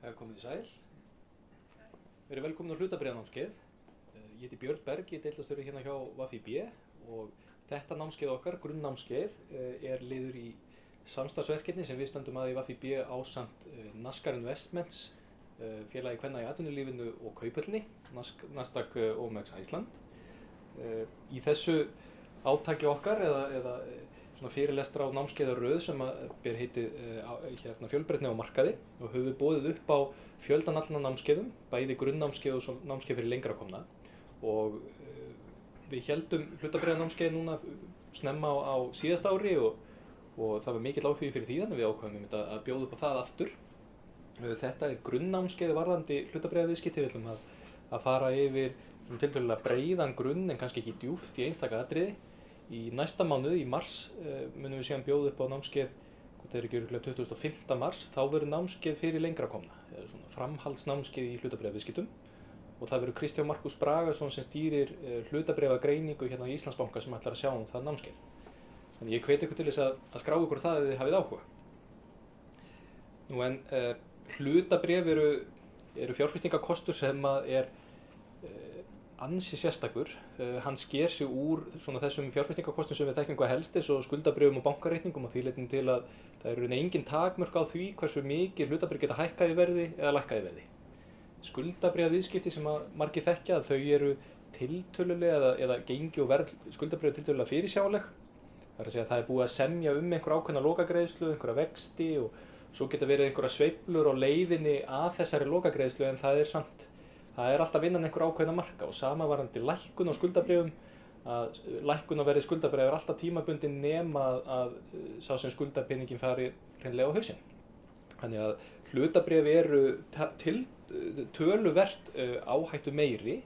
Komið þið sæl. Verið velkomin á hlutabréfanámskeið. Ég heiti Björn Berg, ég er deildarstjóri hérna hjá VFIB og þetta námskeið okkar, grunnnámskeið, er liður í samstarfsverkefni sem við stöndum að í VFIB ásamt Naskar Investments, félagi kvenna í atvinnulífinu og Kauphöllinni, Nasdaq OMX Iceland. Í þessu átaki okkar eða svona fyrirlestra á námskeiðaröð sem ber heitið fjölbreytni á markaði og höfum við boðið upp á fjöldan allra námskeiðum, bæði grunnnámskeið og námskeið fyrir lengra komna. Og við héldum hlutabréfanámskeið núna snemma á síðasta ári og það var mikill áhugi fyrir því, þannig við ákváðum að bjóða upp á það aftur. Þetta er grunnnámskeið varðandi hlutabréfaviðskipti. Við ætlum að fara yfir tiltölulega breiðan grunn en kannski ekki djúpt í einstaka atriði. Í næsta mánuð, í mars, munum við síðan bjóða upp á námskeið, það er ekki örugglega 25. mars, þá verður námskeið fyrir lengra komna, eða svona framhaldsnámskeið í hlutabréfaviðskiptum. Og það verður Kristján Markús Bragason sem stýrir hlutabréfagreiningu hérna á Íslandsbanka sem ætlar að sjá það námskeið. Þannig ég hvet ykkur til þess að skrá ykkur það ef þið hafið áhuga. Nú en hlutabréf eru fjárfestingarkostur sem er ansi sérstakur. Hann sker sig úr svona þessum fjárfestingarkostum sem við þekkjum hvað helst eins og skuldabréfum og bankareikningum og því leytinu til að það eru engin takmörk á því hversu mikið hlutabréf geta hækkað í verði eða lækkað í verði. Skuldabréfaviðskipti sem margir þekkja, þau eru tiltölulega eða gengi og verð skuldabréfa tiltölulega fyrirsjáanleg. Það er að segja að það er búið að semja einhver ákveðna lokagreiðslu, einhverja vexti og svo geta verið einhverja sveiflur á leiðinni að þessari lokagreiðslu en það er alltaf innan einhver ákveðna marka og sama varðandi lækkun á skuldabréfum, að lækkun á verði skuldabréfa er alltaf tímabundin nema að sá sem skuldar peninginn fari hreinlega á hausinn. Þannig að hlutabréf eru töluvert áhættu meiri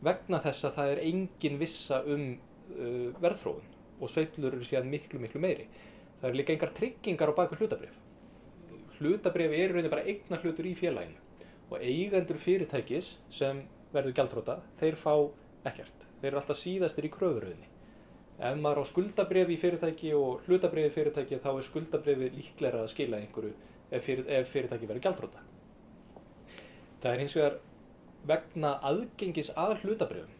vegna þess að það er engin vissa verðþróun og sveiflur eru síðan miklu meiri. Það eru líka engar tryggingar á bak við hlutabréf. Hlutabréf eru rauninni bara eignarhlutur í félaginu. Og eigendur fyrirtækis sem verður gjaldþrota, þeir fá ekkert. Þeir eru alltaf síðastir í kröfuröðinni. Ef maður á skuldabréf í fyrirtæki og hlutabréf í fyrirtæki þá er skuldabréfi líklegra að skila einhverju ef fyrirtæki verður gjaldþrota. Það er hins vegar vegna aðgengis að hlutabréfum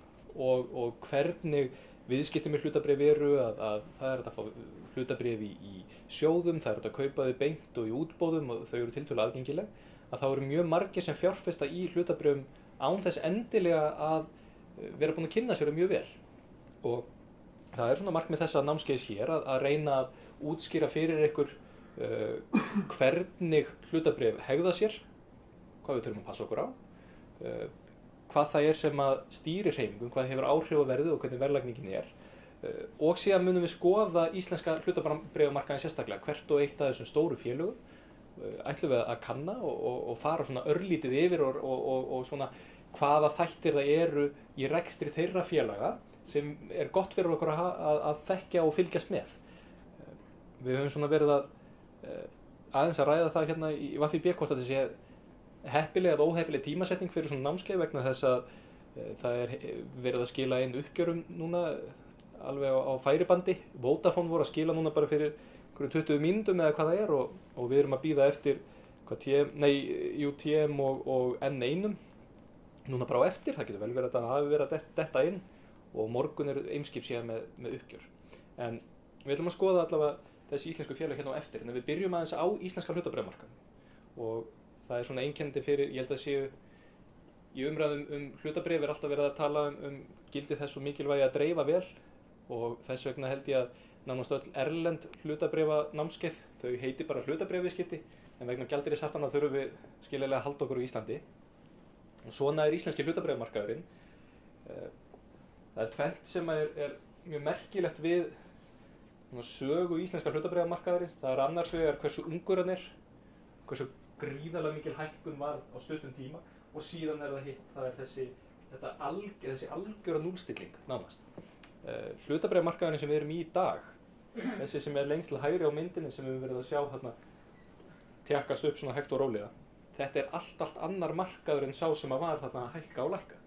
og hvernig viðskipti með hlutabréf eru að það er hægt að fá hlutabréf í sjóðum, það er hægt að kaupa þau beint og í útboðum og þau eru tiltölulega aðgengileg. Að þá eru mjög margir sem fjárfesta í hlutabréfum án þess endilega að vera búin að kynna sér mjög vel. Og það er svona markmið þessa námskeiðs hér að reyna að útskýra fyrir ykkur hvernig hlutabréf hegða sér, hvað við þurfum að passa okkur á, hvað það er sem að stýrir hreyfingum, hvað hefur áhrif á verðið og hvernig verðlagningin er. Og síðan munum við skoða íslenska hlutabréfamarkaðinn sérstaklega, hvert og eitt af þessum stóru félögum. Ætlum við að kanna og fara svona örlítið yfir og svona hvaða þættir það eru í rekstri þeirra félaga sem er gott fyrir okkur að þekkja og fylgjast með. Við höfum svona verið aðeins að ræða það hérna í VFIB hvort þetta sé heppileg eða óheppileg tímasetning fyrir svona námskeið vegna þess að það er verið að skila inn uppgjörum núna alveg á færibandi. Vodafone voru að skila núna bara fyrir 20 mínútum eða hvað það er og við erum að bíða eftir TM og N1 núna bara á eftir. Það getur vel verið að það hafi verið að detta inn og morgun eru Eimskip síðan með uppgjör. En við ætlum að skoða allavega þessi íslensku félag hérna á eftir en við byrjum aðeins á íslenska hlutabréfamarkaðinn og það er svona einkennandi fyrir, ég held að séu í umræðum hlutabréf er alltaf verið að tala gildi þess og mikilvægi að dreifa vel og þess vegna held ég að nánast öll erlend hlutabréfanámskeið, þau heiti bara hlutabréfaviðskipti en vegna gjaldeyrishaftanna þurfum við skiljanlega að halda okkur á Íslandi. Og svona er íslenski hlutabréfamarkaðurinn. Það er tvennt sem er mjög merkilegt við sögu íslenska hlutabréfamarkaðarins. Það er annars vegar hversu ungur hann er, hversu gríðarlega mikil hækkun var á stuttum tíma og síðan er það hitt, það er þessi algjöra núllstilling nánast. Hlutabréfamarkaðurinn sem við erum í dag, þessi sem er lengst til hægri á myndinni sem við höfum verið að sjá þarna tjakkast upp svona hægt og rólega. Þetta er allt annar markaður en sá sem var þarna að hækka og lækka.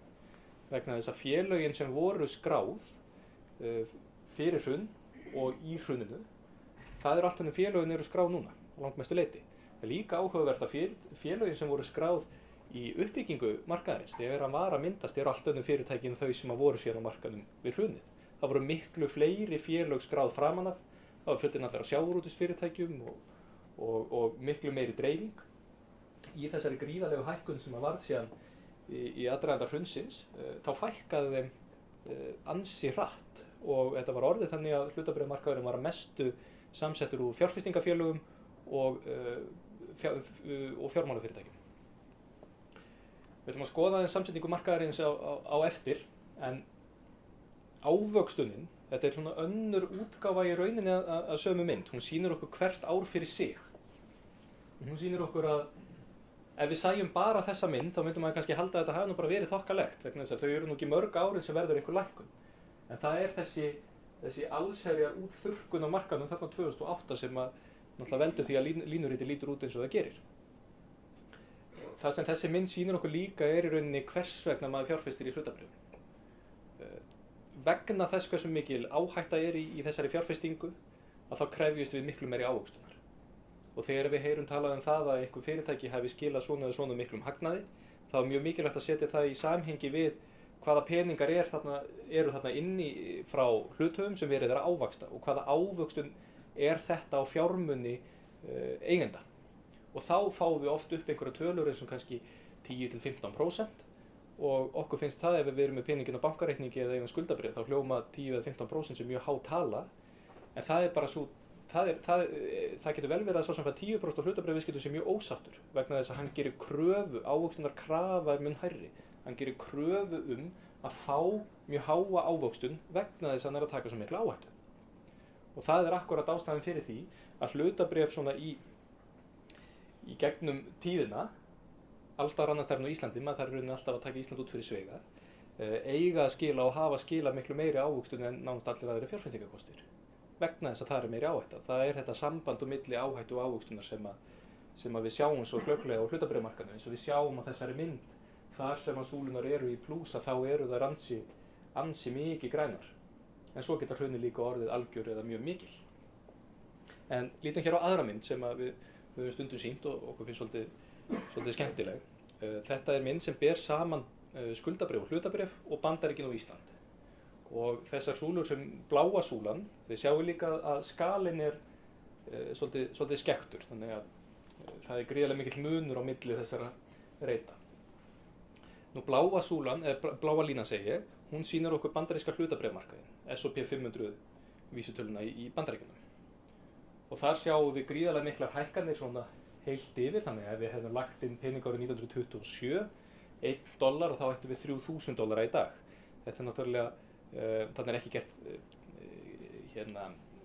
Vegna þess að félögin sem voru skráð fyrir hrun og í hruninu, það eru allt félögin eru skráð núna, á langmestu leyti. Það er líka áhugavert að félögin sem voru skráð í uppbyggingu markaðarins, þegar hann var að myndast, eru allt önnur fyrirtæki en þau sem að voru síðan á markaðnum við hrunið. Það voru miklu fleiri félög skráð framan af, það var fjöldinn allir á sjávarútvegsfyrirtækjum og miklu meiri dreifing. Í þessari gríðarlegu hækkun sem að varð síðan í aðdraganda hrunsins, þá fækkaði þeim ansi hratt og þetta var orðið þannig að hlutabréfamarkaðurinn var að mestu samsettur úr fjárfestingafélögum og fjármálafyrirtækjum. Við ætlum að skoða aðeins samsetningu markaðarins á eftir, en ávöxtunin, þetta er svona önnur útgáfa í rauninni að sömu mynd. Hún sýnir okkur hvert ár fyrir sig. Hún sýnir okkur að ef við sæjum bara þessa mynd, þá myndum maður kannski halda að þetta hafi nú bara verið þokkalegt, vegna þess að þau eru nú ekki mörg árin sem verður einhver lækkun. En það er þessi allsherjar útþurrkun á markaðnum þarna 2008 sem að náttúrulega veldur því að línuriti lítur út eins og það gerir. Það sem þessi mynd sýnir okkur líka er í rauninni hvers vegna maður fjárfestir í hlutabréfum. Vegna þess hversu mikil áhætta er í þessari fjárfestingu, að þá krefjumst við miklu meiri ávöxtunar. Og þegar við heyrum talað um það að einhver fyrirtæki hafi skilað svona eða svona miklum hagnaði, þá er mjög mikilvægt að setja það í samhengi við hvaða peningar eru þarna inni frá hluthöfum sem verið er að ávaksta og hvaða ávöxtun er þetta á fjármuni eigenda. Og þá fáum við oft upp einhverja tölur eins og kannski 10–15% og okkur finnst það ef við erum með peningin á bankareikningi eða eigum skuldabréf þá hljóma 10–15% sem mjög há tala, en það er bara svo það getur vel verið að sá sem fær 10% á hlutabréfaviðskiptum sé mjög ósáttur vegna þess að hann gerir kröfu, ávöxtunarkrafa er mun hærri. Hann gerir kröfu að fá mjög háa ávöxtun vegna þess að hann er að taka svo mikla áhættu. Og það er akkurat ástæðan fyrir því að hlutabréf svona í gegnum tíðina, alls staðar annars staðar en á Íslandi, maður þarf í rauninni alltaf að taka Ísland út fyrir sveiga, eiga að skila og hafa skila miklu meiri ávöxtun en nánast allir aðrir fjárfestingarkostir. Vegna þess að það er meiri áhætta. Það er þetta samband milli áhættu og ávöxtunar sem við sjáum svo glögglega á hlutabréfamarkaðnum, eins og við sjáum á þessari mynd þar sem að súlunar eru í plús að þá eru þær ansi mikið grænar. En svo geta hrunið líka orðið algjör eða mjög mikil. En lítum hér á aðra mynd sem að við höfum stundum sýnt og okkur finnst svolítið skemmtileg. Þetta er mynd sem ber saman skuldabréf og hlutabréf og Bandaríkin og Ísland. Og þessar súlur sem bláa súlan, þið sjáum líka að skalinn er svolítið skekktur, þannig að það er gríðarlega mikill munur á milli þessara reita. Nú bláa súlan, eða bláa línan segi ég, hún sýnir okkur bandaríska hlutabréfamarkaðinn, S&P 500 vísitöluna í Bandaríkjunum. Og þar sjáum við gríðarlega miklar hækkanir svona heilt yfir, þannig að ef við hefðum lagt inn pening árið 1927, $1 og þá ættum við $3.000 í dag. Þetta er náttúrulega þannig er ekki gert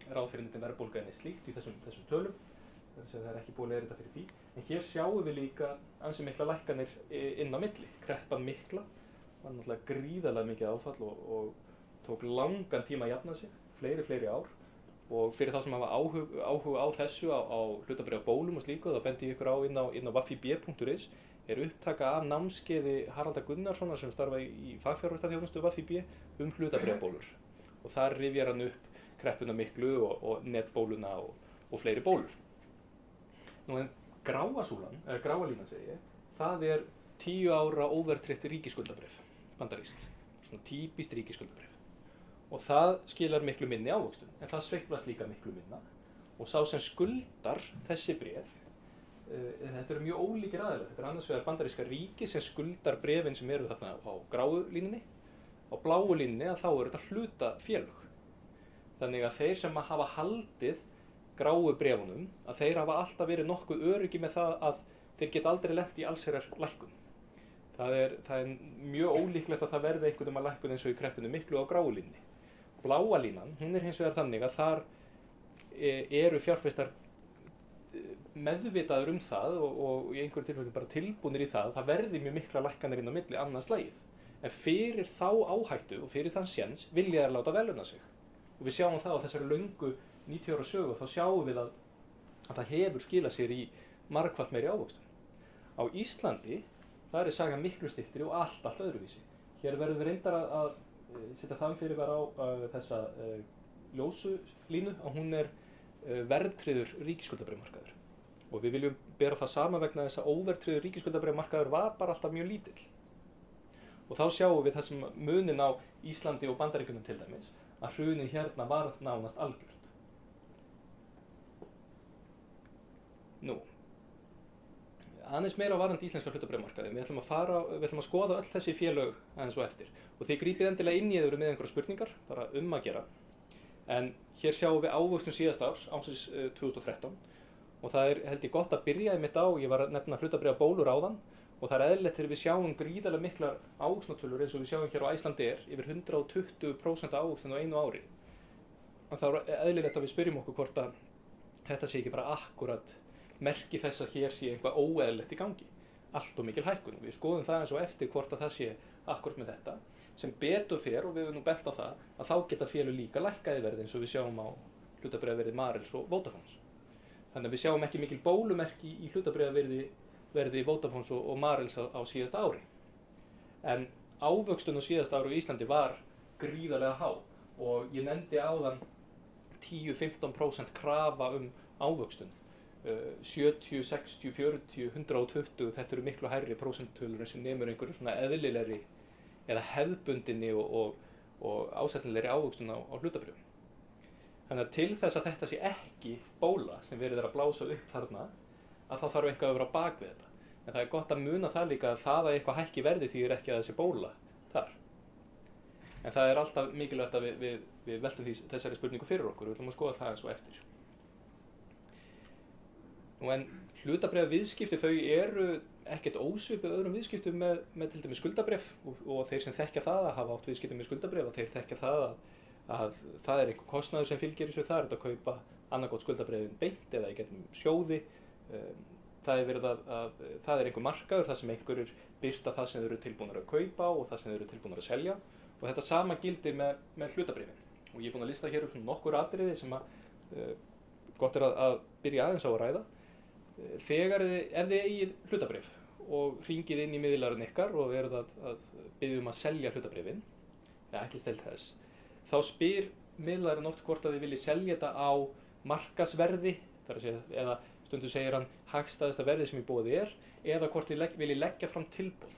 ráð fyrir neitt verðbólga en slíkt í þessum tölum, það er ekki búið að leiðrétta fyrir því. En hér sjáum við líka ansi mikla lækkanir inn á milli. Kreppan mikla var náttúrulega gríðarlega mikið áfall og tók langan tíma að jafna sig, fleiri ár. Og fyrir þá sem hafa áhuga á þessu, á hlutabréfabólum og slíku, þá bendi ég ykkur á inn á wafib.is er upptaka af námskeiði Haraldar Gunnarssonar sem starfa í fagfjárfestaþjónustu WAFIB hlutabréfabólur. Og þar rifjar hann upp kreppuna miklu og netbóluna og fleiri bólur. Nú en gráa súlan, eða gráa línan segi ég, það er 10 ára overtryggt ríkisskuldabréf, bandarískt, svona típist ríkisskuldabréf. Og það skilar miklu minni ávöxtun, en það sveiflast líka miklu minna. Og sá sem skuldar þessi bréf, þetta eru mjög ólíkir aðilar. Þetta er annars vegar bandaríska ríki sem skuldar bréfin sem eru þarna á gráu línunni. Á bláu línunni að þá eru þetta hlutafélög. Þannig að þeir sem hafa haldið gráu bréfunum, að þeir hafa alltaf verið nokkuð öryggi með það að þeir geta aldrei lent í allsherjar lækkun. Það er mjög ólíklegt að það verði einhvern veginn lækkun eins og í kreppinu miklu á gráu línunni. Bláa línan, hún er hins vegar þannig að þar eru fjárfestar meðvitaður það og í einhverjum tilfellum bara tilbúnir í það verði mjög mikla lækkanir inn á milli annað slagið. En fyrir þá áhættu og fyrir þann séns vilja þær láta veluna sig. Og við sjáum það á þessari löngu 90 ára sögu og þá sjáum við að það hefur skilað sér í margfalt meiri ávöxtun. Á Íslandi, það er sagan miklu styttri og allt öðruvísi. Hér verðum við reyndar að setja þann fyrir á þessa ljósu línu að hún er verðtryggður ríkisskuldabréfamarkaður. Og við viljum bera það sama vegna þess að óverðtryggður ríkisskuldabréfamarkaður var bara alltaf mjög lítill. Og þá sjáum við þessum munin á Íslandi og Bandaríkjunum til dæmis, að hrunið hérna varð nánast algjört. Nú, aðeins meira varðandi íslenska hlutabréfamarkaði. Við ætlum að skoða öll þessi félög aðeins og eftir. Og þið grípið endilega inn í ef þið eru með einhverjar spurningar, bara að gera. En hér sjáum við ávöxtun síðasta ársins 2013. Og það er held ég gott að byrja einmitt á, ég var að nefna hlutabréfabólur áðan, og það er eðlilegt þegar við sjáum gríðarlega miklar ávöxtunartölur eins og við sjáum hér á Icelandair yfir 120% ávöxtun á einu ári. Og það er eðlilegt að við spyrjum okkur hvort að þetta sé ekki bara akkurat merki þess að hér sé eitthvað óeðlilegt í gangi. Allt og mikil hækkun. Við skoðum það eins og eftir hvort að það sé akkurat með þetta. Sem betur fer, og við höfum nú bent á það, að þá geta félög líka lækkað í verði eins og við sjáum á hlutabréfaverði Marels og Vodafones. Þannig að við sjáum ekki mikil bólumerki í hlutabréfaverði Vodafones og Marels á síðasta ári. En ávöxtun á síðasta ári í Íslandi var gríðarlega há og ég nefndi áðan 10-15% krafa ávöxtun. 70, 60, 40, 120, þetta eru miklu hærri prósenttölur sem nemur einhverju svona eðlilegri eða hefðbundinni og ásættanlegri ávöxtun á hlutabréfum. Þannig að til þess að þetta sé ekki bóla sem verið að blása upp þarna, að það þarf eitthvað að vera á bak við þetta. En það er gott að muna það líka að það að eitthvað hækki verði þýðir ekki að það sé bóla þar. En það er alltaf mikilvægt að við veltum þessari spurningu fyrir okkur, við ætlum að skoða það eins og eftir. En hlutabréfaviðskipti þau eru ekkert ósvipuð öðrum viðskiptum með til dæmis skuldabréf og þeir sem þekkja það að hafa átt viðskipti með skuldabréf þeir þekkja það að það er einhver kostnaður sem fylgir þessu, það er að kaupa annarkot skuldabréfin beint eða í gegnum sjóði. Það er einhver markaður þar sem einhverjir birta það sem þeir eru tilbúnir að kaupa og það sem þeir eru tilbúnir að selja og þetta sama gildir með hlutabréfin. Og ég er búinn að lista hér upp nokkur atriði sem gott er að byrja aðeins á að ræða. Ef þið eigið hlutabréf og hringið inn í miðlarinn ykkar og eruð að biðja að selja hlutabréfin, eða ætlist til þess, þá spyr miðlarinn oft hvort að þið viljið selja þetta á markaðsverði, eða stundum segir hann hagstæðasta verði sem í boði eða hvort þið viljið leggja fram tilboð.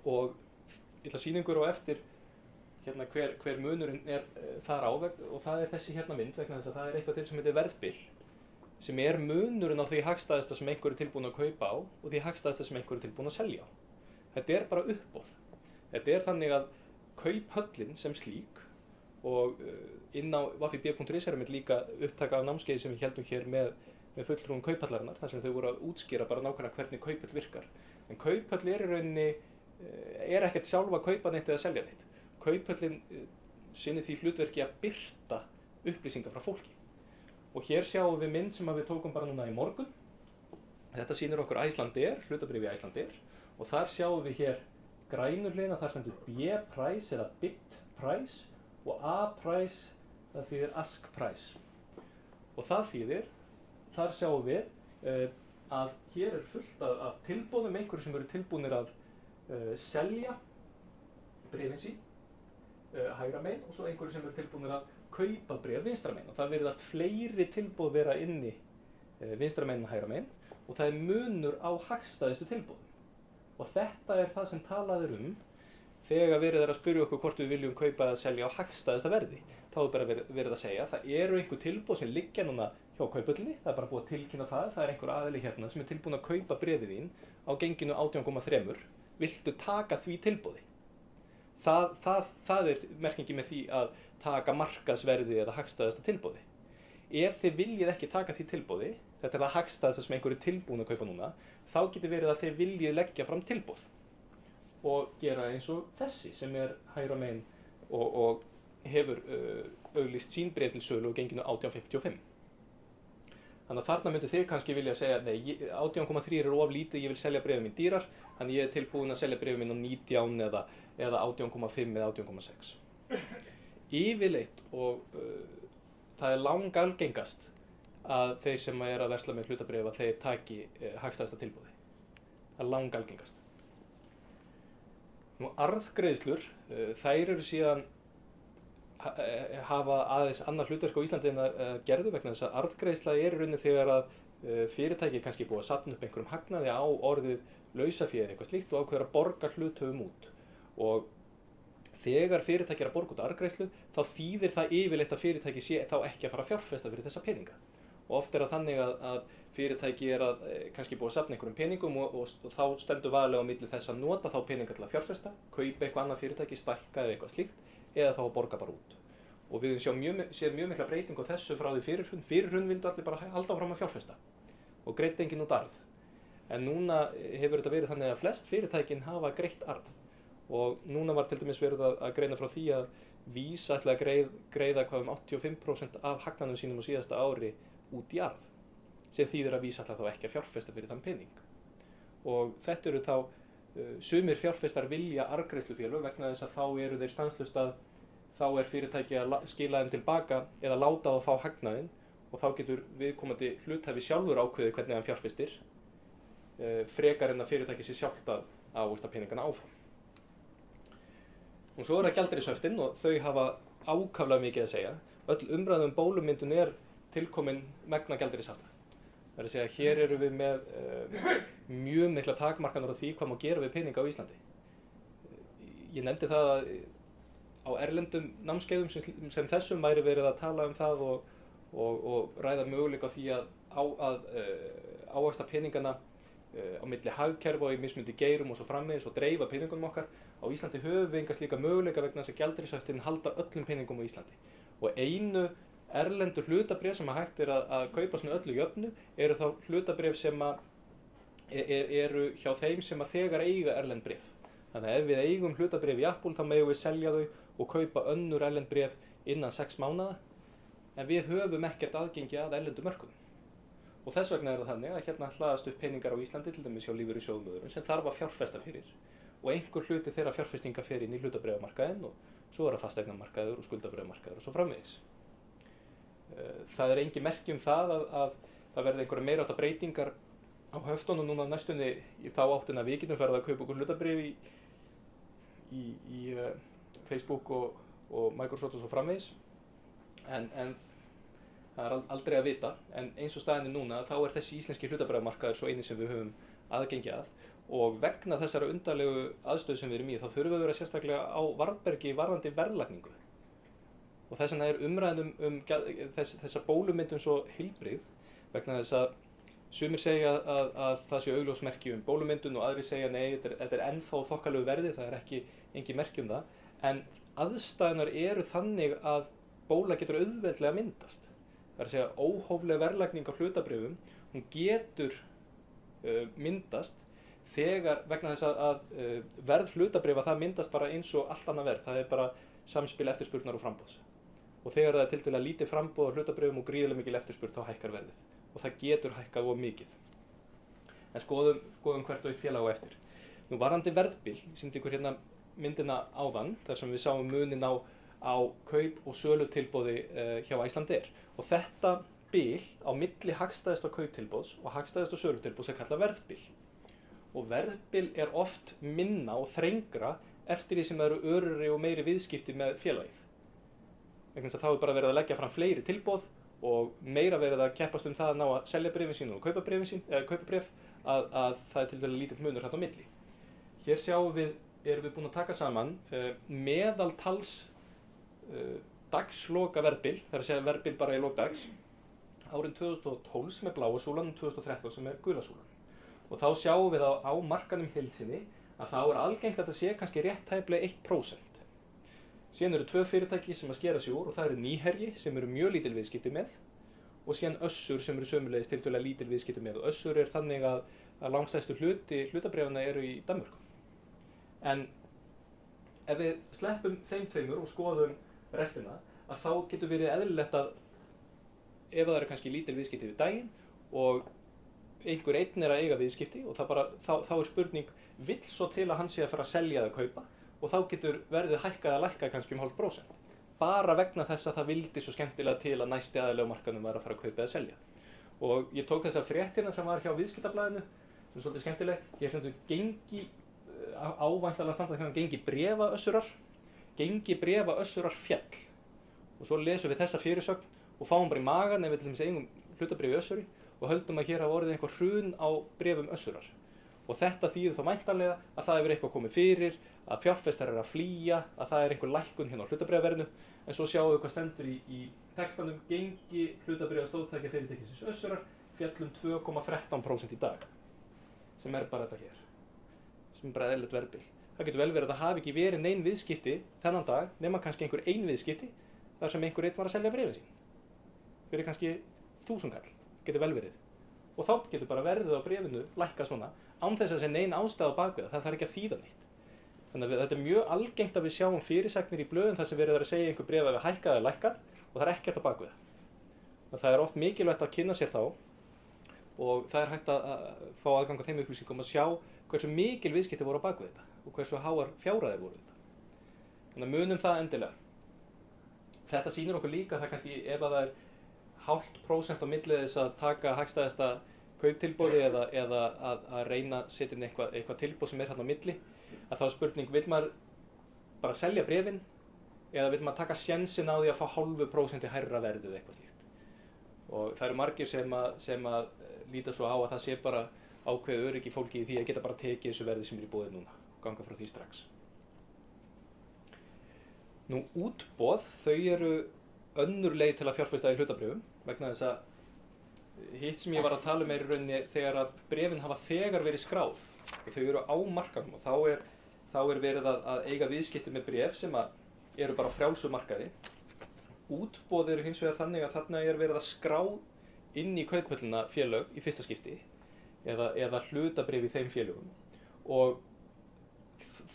Og ég ætla að sýna ykkur á eftir hérna hver munurinn þar á og það er þessi hérna mynd vegna þess að það er eitthvað til sem heitir verðbil sem er munurinn á því hagstæðasta sem einhver er tilbúin að kaupa á og því hagstæðasta sem einhver er tilbúin að selja á. Þetta er bara uppboð. Þetta er þannig að kauphöllin sem slík og inn á wafib.is erum við líka upptaka af námskeiði sem við heldum hér með fulltrúum kauphallarinnar þar sem þau voru að útskýra bara nákvæmlega hvernig kauphöll virkar. En kauphöll í rauninni ekkert sjálfa að kaupa neitt eða selja neitt. Kauphöllin sinnir því hlutverki að birta upplýsingar frá fólki. Og hér sjáum við mynd sem við tókum bara núna í morgun. Þetta sýnir okkur Icelandair, hlutabréfi Icelandair. Og þar sjáum við hér grænu hliðina, þar stendur B-price eða bid-price og A-price, það þýðir ask-price. Og það þýðir, þar sjáum við að hér fullt af tilboðum, einhverju sem eru tilbúnir að selja bréfin sín hægra megin og svo einhverju sem eru tilbúnir að kaupa bréf vinstra megin og það virðast fleiri tilboð vera inni vinstra megin og hægra megin og það er munur á hagstæðustu tilboðum. Og þetta er það sem talað er þegar verið er að spyrja okkur hvort við viljum kaupa eða selja á hagstæðasta verði. Þá er bara verið að segja að það eru einhver tilboð sem liggja núna hjá kauphöllinni, það er bara búið að tilkynna það er einhver aðili hérna sem er tilbúin að kaupa bréfið þín á genginu 18,3. Viltu taka því tilboði? Það er merkingi með því að taka markaðsverði eða hagstæðasta tilboði. Ef þið viljið ekki taka því tilboði, þetta er það hagstæðasta sem einhver er tilbúin að kaupa núna, þá getur verið að þið viljið leggja fram tilboð og gera eins og þessi sem er hægra megin og hefur auglýst sín bréf til sölu og genginu 18,55. Þannig að þarna myndu þið kannski vilja segja, nei, 18,3 er of lítið, ég vil selja bréfið mín dýrar, þannig ég er tilbúin að selja bréfið mín á 19 eða 18,5 eða 18,6. Yfirleitt og það er langalgengast að þeir sem er að versla með hlutabréf að þeir taki hagstæðasta tilboði. Það er langalgengast. Nú arðgreiðslur, þær eru síðan hafa aðeins annar hlutverk á Íslandi en að gerðu vegna þess að arðgreiðsla er í rauninni þegar að fyrirtæki kannski búið að safna upp einhverjum hagnaði á orðið lausafé eða eitthvað slíkt og ákveður að borga hluthöfum út. Og þegar fyrirtæki er að borga út arðgreiðslu þá þýðir það yfirleitt að fyrirtæki sé þá ekki að fara að fjárfesta fyrir þessa peninga. Og oft er það þannig að fyrirtæki er að kannski búið að safna einhverjum peningum og þá stendur vaðalega á milli þess að nota þá peninga til að fjárfesta, kaupa eitthvað annað fyrirtæki, stækka eða eitthvað slíkt, eða þá að borga bara út. Og við séum mjög mikla breytingu á þessu frá því fyrir hrun. Fyrir hrun vildu allir bara halda áfram að fjárfesta og greiddi enginn út arð. En núna hefur þetta verið þannig að flest fyrirtækin hafa greitt arð. Og núna var til dæmis verið að greina frá því að Visa ætlaði að greiða hvað 85% af hagnanum sínum á síðasta ári út í arð, sem þýðir að Visa ætlaði þá ekki að fjárfesta fyrir þann pening. Og þetta eru þá, sumir fjárfestar vilja arðgreiðslufélög vegna þess að þá eru þeir stanslaust að þá er fyrirtæki að skila þeim tilbaka eða láta þá að fá hagnaðinn og þá getur viðkomandi hluthafi sjálfur ákveðið hvernig hann fjárfestir, frekar en að fyrirtæki sé sjálft að ávista peningana áfram. Og svo er það gjaldeyrishöftin og þau hafa ákaflega mikið að segja. Öll umræðum bólumyndun er tilkomin vegna gjaldeyrishafta. Það er að segja að hér eru við með mjög mikla takmarkanir á því hvað má gera við peninga á Íslandi. Ég nefndi það að á erlendum námskeiðum sem þessum væri verið að tala um það og ræða möguleika á því að ávaxta peningana á milli hagkerfa og í mismunandi geirum og svo framvegis og dreifa peningunum okkar. Á Íslandi höfum við enga slíka möguleika vegna þess að gjaldeyrishöftin halda öllum peningum á Íslandi. Og einu erlendu hlutabréf sem hægt er að kaupa svona öllu jöfnu eru þá hlutabréf sem eru hjá þeim sem þegar eiga erlend bréf. Þannig að ef við eigum hlutabréf í Apple þá megum við selja þau og kaupa önnur erlend bréf innan 6 mánaða, en við höfum ekkert aðgengi að erlendu mörkuðum. Og þess vegna er það þannig að hérna hlaðast upp peningar á Íslandi, til dæmis hjá lífeyrissjóðum og öðrum, sem þarf að fjárfesta fyrir. Og einhver hluti þeirra fjárfestinga fer inn í hlutabréfamarkaðinn og svo er það fasteignamarkaður og skuldabréfamarkaður og svo framvegis. Það er engin merki um það að það verði einhverja meiriháttar breytingar á höftunum núna næstunni í þá áttina að við getum farið að kaupa okkur hlutabréf í Facebook og Microsoft og svo framvegis. En það er aldrei að vita, en eins og staðinni núna þá er þessi íslenski hlutabréfamarkaður svo eini sem við höfum aðgengi að. Og vegna þessara undarlegu aðstöðu sem við erum í þá þurfum við að vera sérstaklega á varðbergi varðandi verðlagningu. Og þess vegna er umræðan þessa bólumyndun svo heilbrigð vegna þess að sumir segja að það sé augljós merki um bólumyndun og aðrir segja nei, þetta er ennþá þokkalegu verði, það er engin merki um það. En aðstæðunar eru þannig að bóla getur auðveldlega myndast. Það er að segja óhófleg verðlagning á hlutabréfum, hún getur myndast þegar vegna þess að verð hlutabréfa það myndast bara eins og allt annað verð. Það er bara samspil eftirspurnar og framboðs. Og þegar það er tiltölulega lítið framboð á hlutabréfum og gríðarlega mikil eftirspurn þá hækkar verðið. Og það getur hækkað of mikið. En skoðum hvert og eitt félag á eftir. Nú varðandi verðbil, ég sýndi ykkur hérna myndina áðan, þar sem við sáum munin á kaup- og sölutilboði hjá Icelandair. Og þetta bil á milli hagstæðasta kauptilboðs og hagstæðasta sölutilboðs er kallað verðbil. Og verðbil er oft minna og þrengra eftir því sem það eru örari og meiri viðskipti með félagið. Vegna þess að þá er bara verið að leggja fram fleiri tilboð og meira verið að keppast um það að ná að selja bréfin sín og kaupa bréf, að það er til dæmis lítill munur hérna á milli. Hér erum við búin að taka saman meðaltals dagsloka verðbil, það er að segja verðbil bara í lok dags, árin 2012 sem er bláa súlan og 2013 sem er gula súlan. Og þá sjáum við á markanum heild sinni að þá er algengt að þetta sé kannski rétt tæplega 1%. Síðan eru 2 fyrirtæki sem að skera sig úr og það eru Nýherji sem eru mjög lítil viðskipti með og síðan Össur sem eru sömuleiðis tiltölulega lítil viðskipti með. Og Össur er þannig að langstærstu hlutabréfanna eru í Danmörku. En ef við sleppum þeim tveimur og skoðum restina, að þá getur verið eðlilegt að ef það eru kannski lítil viðskipti við daginn og einhver einn er að eiga viðskipti og þá er spurning, vill svo til að hann sé að fara að selja eða kaupa og þá getur verðið hækkað að lækka kannski 0,5%. Bara vegna þess að það vildi svo skemmtilega til að næsti aðili á markaðnum var að fara að kaupa eða selja. Og ég tók þessa fréttina sem var hjá Viðskiptablaðinu, sem er svolítið skemmtileg. Ég hef gengi ávæntanlega standað hérna gengi bréfa Össurar fjall. Og svo lesum við þessa fyrirsögn og fáum bara í magann ef við til dæmis eigum hlutabréf í Össuri og höldum að hér hafa orðið einhver hrun á bréfum Össurar. Og þetta þýðir þá væntanlega að það hefur eitthvað komið fyrir, að fjárfestar að flýja, að það einhver lækkun hérna á hlutabréfaverðinu, en svo sjáum við hvað stendur í textanum: gengi hlutabréfa stóðtækja fyrirtækisins Össurar fjall 2,13% í dag, sem bara þetta hér, sem bara eðlilegt verðbil. Það getur vel verið að það hafi ekki verið nein viðskipti þennan dag, nema kannski einhver ein viðskipti, þar sem einhver einn var að selja bréfin sín. Fyrir kannski 1000 kall, getur vel verið. Og þá getur bara verðið á bréfinu lækkað svona, án þess að sé nein ástæða á bakvið það þarf ekki að þýða neitt. Þannig að þetta er mjög algengt að við sjáum fyrirsagnir í blöðum þar sem verið að segja einhver bréf að við hækkað eða lækkað og það er ekkert á bakvið það. Það er oft mikilvægt að kynna sér þá og það er hægt að fá aðgang á þeim upplýsingum að sjá hversu mikil viðskipti voru á bakvið þetta og hversu háar fjárhæðir voru þetta. Þannig að munum það endilega. Þetta sýnir okkur líka það kannski ef að það er 0,5% á milli þess að taka hagstæðasta kauptilboði eða að reyna að setja inn eitthvað tilboð sem hérna á milli, að þá er spurning, vill maður bara selja bréfin eða vill maður taka sjensin á því að fá 0,5% hærra verðið eða eitthvað slíkt. Og það eru margir sem að líta svo á að það sé bara ákveðið öryggi fólki í því að geta bara tekið þessu verði sem er í boði núna og ganga frá því strax. Nú, útboð, þau eru önnur leið til að fjárfesta í hlutabréfum, vegna þess að hitt sem ég var að tala um er í rauninni þegar að bréfin hafa þegar verið skráð og þau eru á markaðnum og þá er verið að eiga viðskipti með bréf sem eru bara á frjálsum markaði. Útboð eru hins vegar þannig að þarna er verið að skrá inn í kauphöllina félög í fyrsta skipti eða hlutabréf í þeim félögum og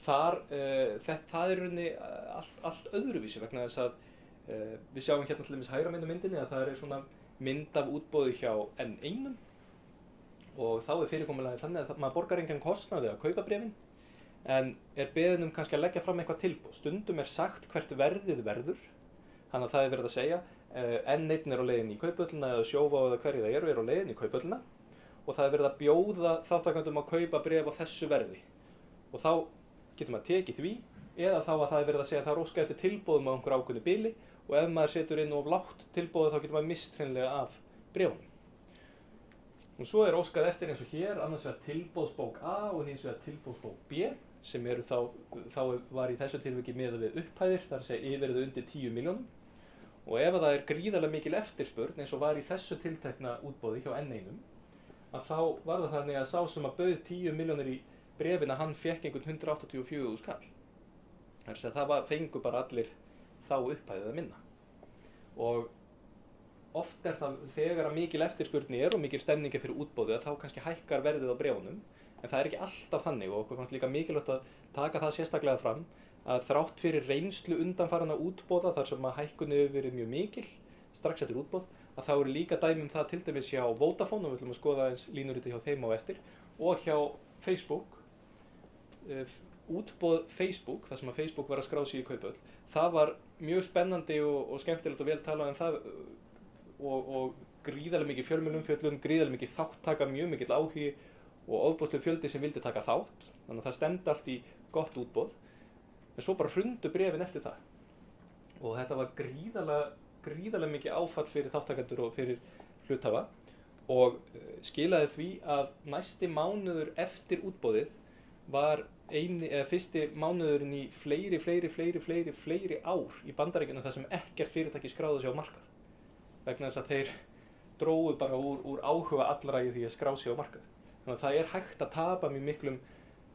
það er í rauninni allt öðruvísi vegna þess að við sjáum hérna til dæmis hægra mynd á myndinni að það er svona mynd af útboði hjá N1 og þá er fyrirkomulagið þannig að maður borgar engan kostnað við að kaupa bréfin en er beðinn kannski að leggja fram eitthvað tilboð. Stundum er sagt hvert verðið verður, þannig að það er verið að segja N1 er á leiðinni í kauphöllina eða Sjóvá eða hverju það eru á leiðinni í kauphöllina og það er verið að bjóða þáttakendum að kaupa bréf á þessu verði og þá getur maður tekið því eða þá að það er verið að segja að það er óskað eftir tilboðum á einhver ákveðnu bili og ef maður setur inn of lágt tilboð þá getur maður mist hreinlega af bréfunum. Og svo er óskað eftir eins og hér annars vegar tilboðsbók A og hins vegar tilboðsbók B sem eru þá var í þessu tilviki miðað við upphæðir, það er að segja yfir eða undir 10 milljónum og ef það er gríðarlega mikil eftirspurn eins og var í þessu tiltekna útboði hjá N1 að þá var það þannig að sá sem að bauð 10 milljónir í bréfina hann fekk einhvern 184.000 kall. Það fengu bara allir þá upphæðið að minna og oft er það þegar að mikil eftirspurn er og mikil stemning fyrir útboði að þá kannski hækkar verðið á bréfunum en það er ekki alltaf þannig og okkur fannst líka mikilvægt að taka það sérstaklega fram að þrátt fyrir reynslu undanfaranna útboða þar sem að hækkun hefur verið mjög mikil strax eftir útboð að þá eru líka dæmi það til dæmis hjá Vodafone og við ætlum að skoða eins línuriti hjá þeim á eftir og hjá Facebook útboð Facebook, þar sem að Facebook var að skrá sig í kauphöll, það var mjög spennandi og skemmtilegt og vel talað um það og gríðarlega mikið fjölmiðlaumfjöllun, gríðarlega mikið þáttaka, mjög mikill áhugi og ofboðslegur fjöldi sem vildi taka þátt, þannig að það stemdi allt í gott útboð, en svo bara hrundu bréfin eftir það og þetta var gríðarlega mikið áfall fyrir þáttakendur og fyrir hluthafa og skilaði því að næsti mánuður eftir útboðið var fyrsti mánuðurinn í fleiri ár í Bandaríkjunum þar sem ekkert fyrirtæki skráði sig á markað vegna þess að þeir drógu bara úr áhuga allra í því að skrá sig á markað. Þannig að það er hægt að tapa mjög miklum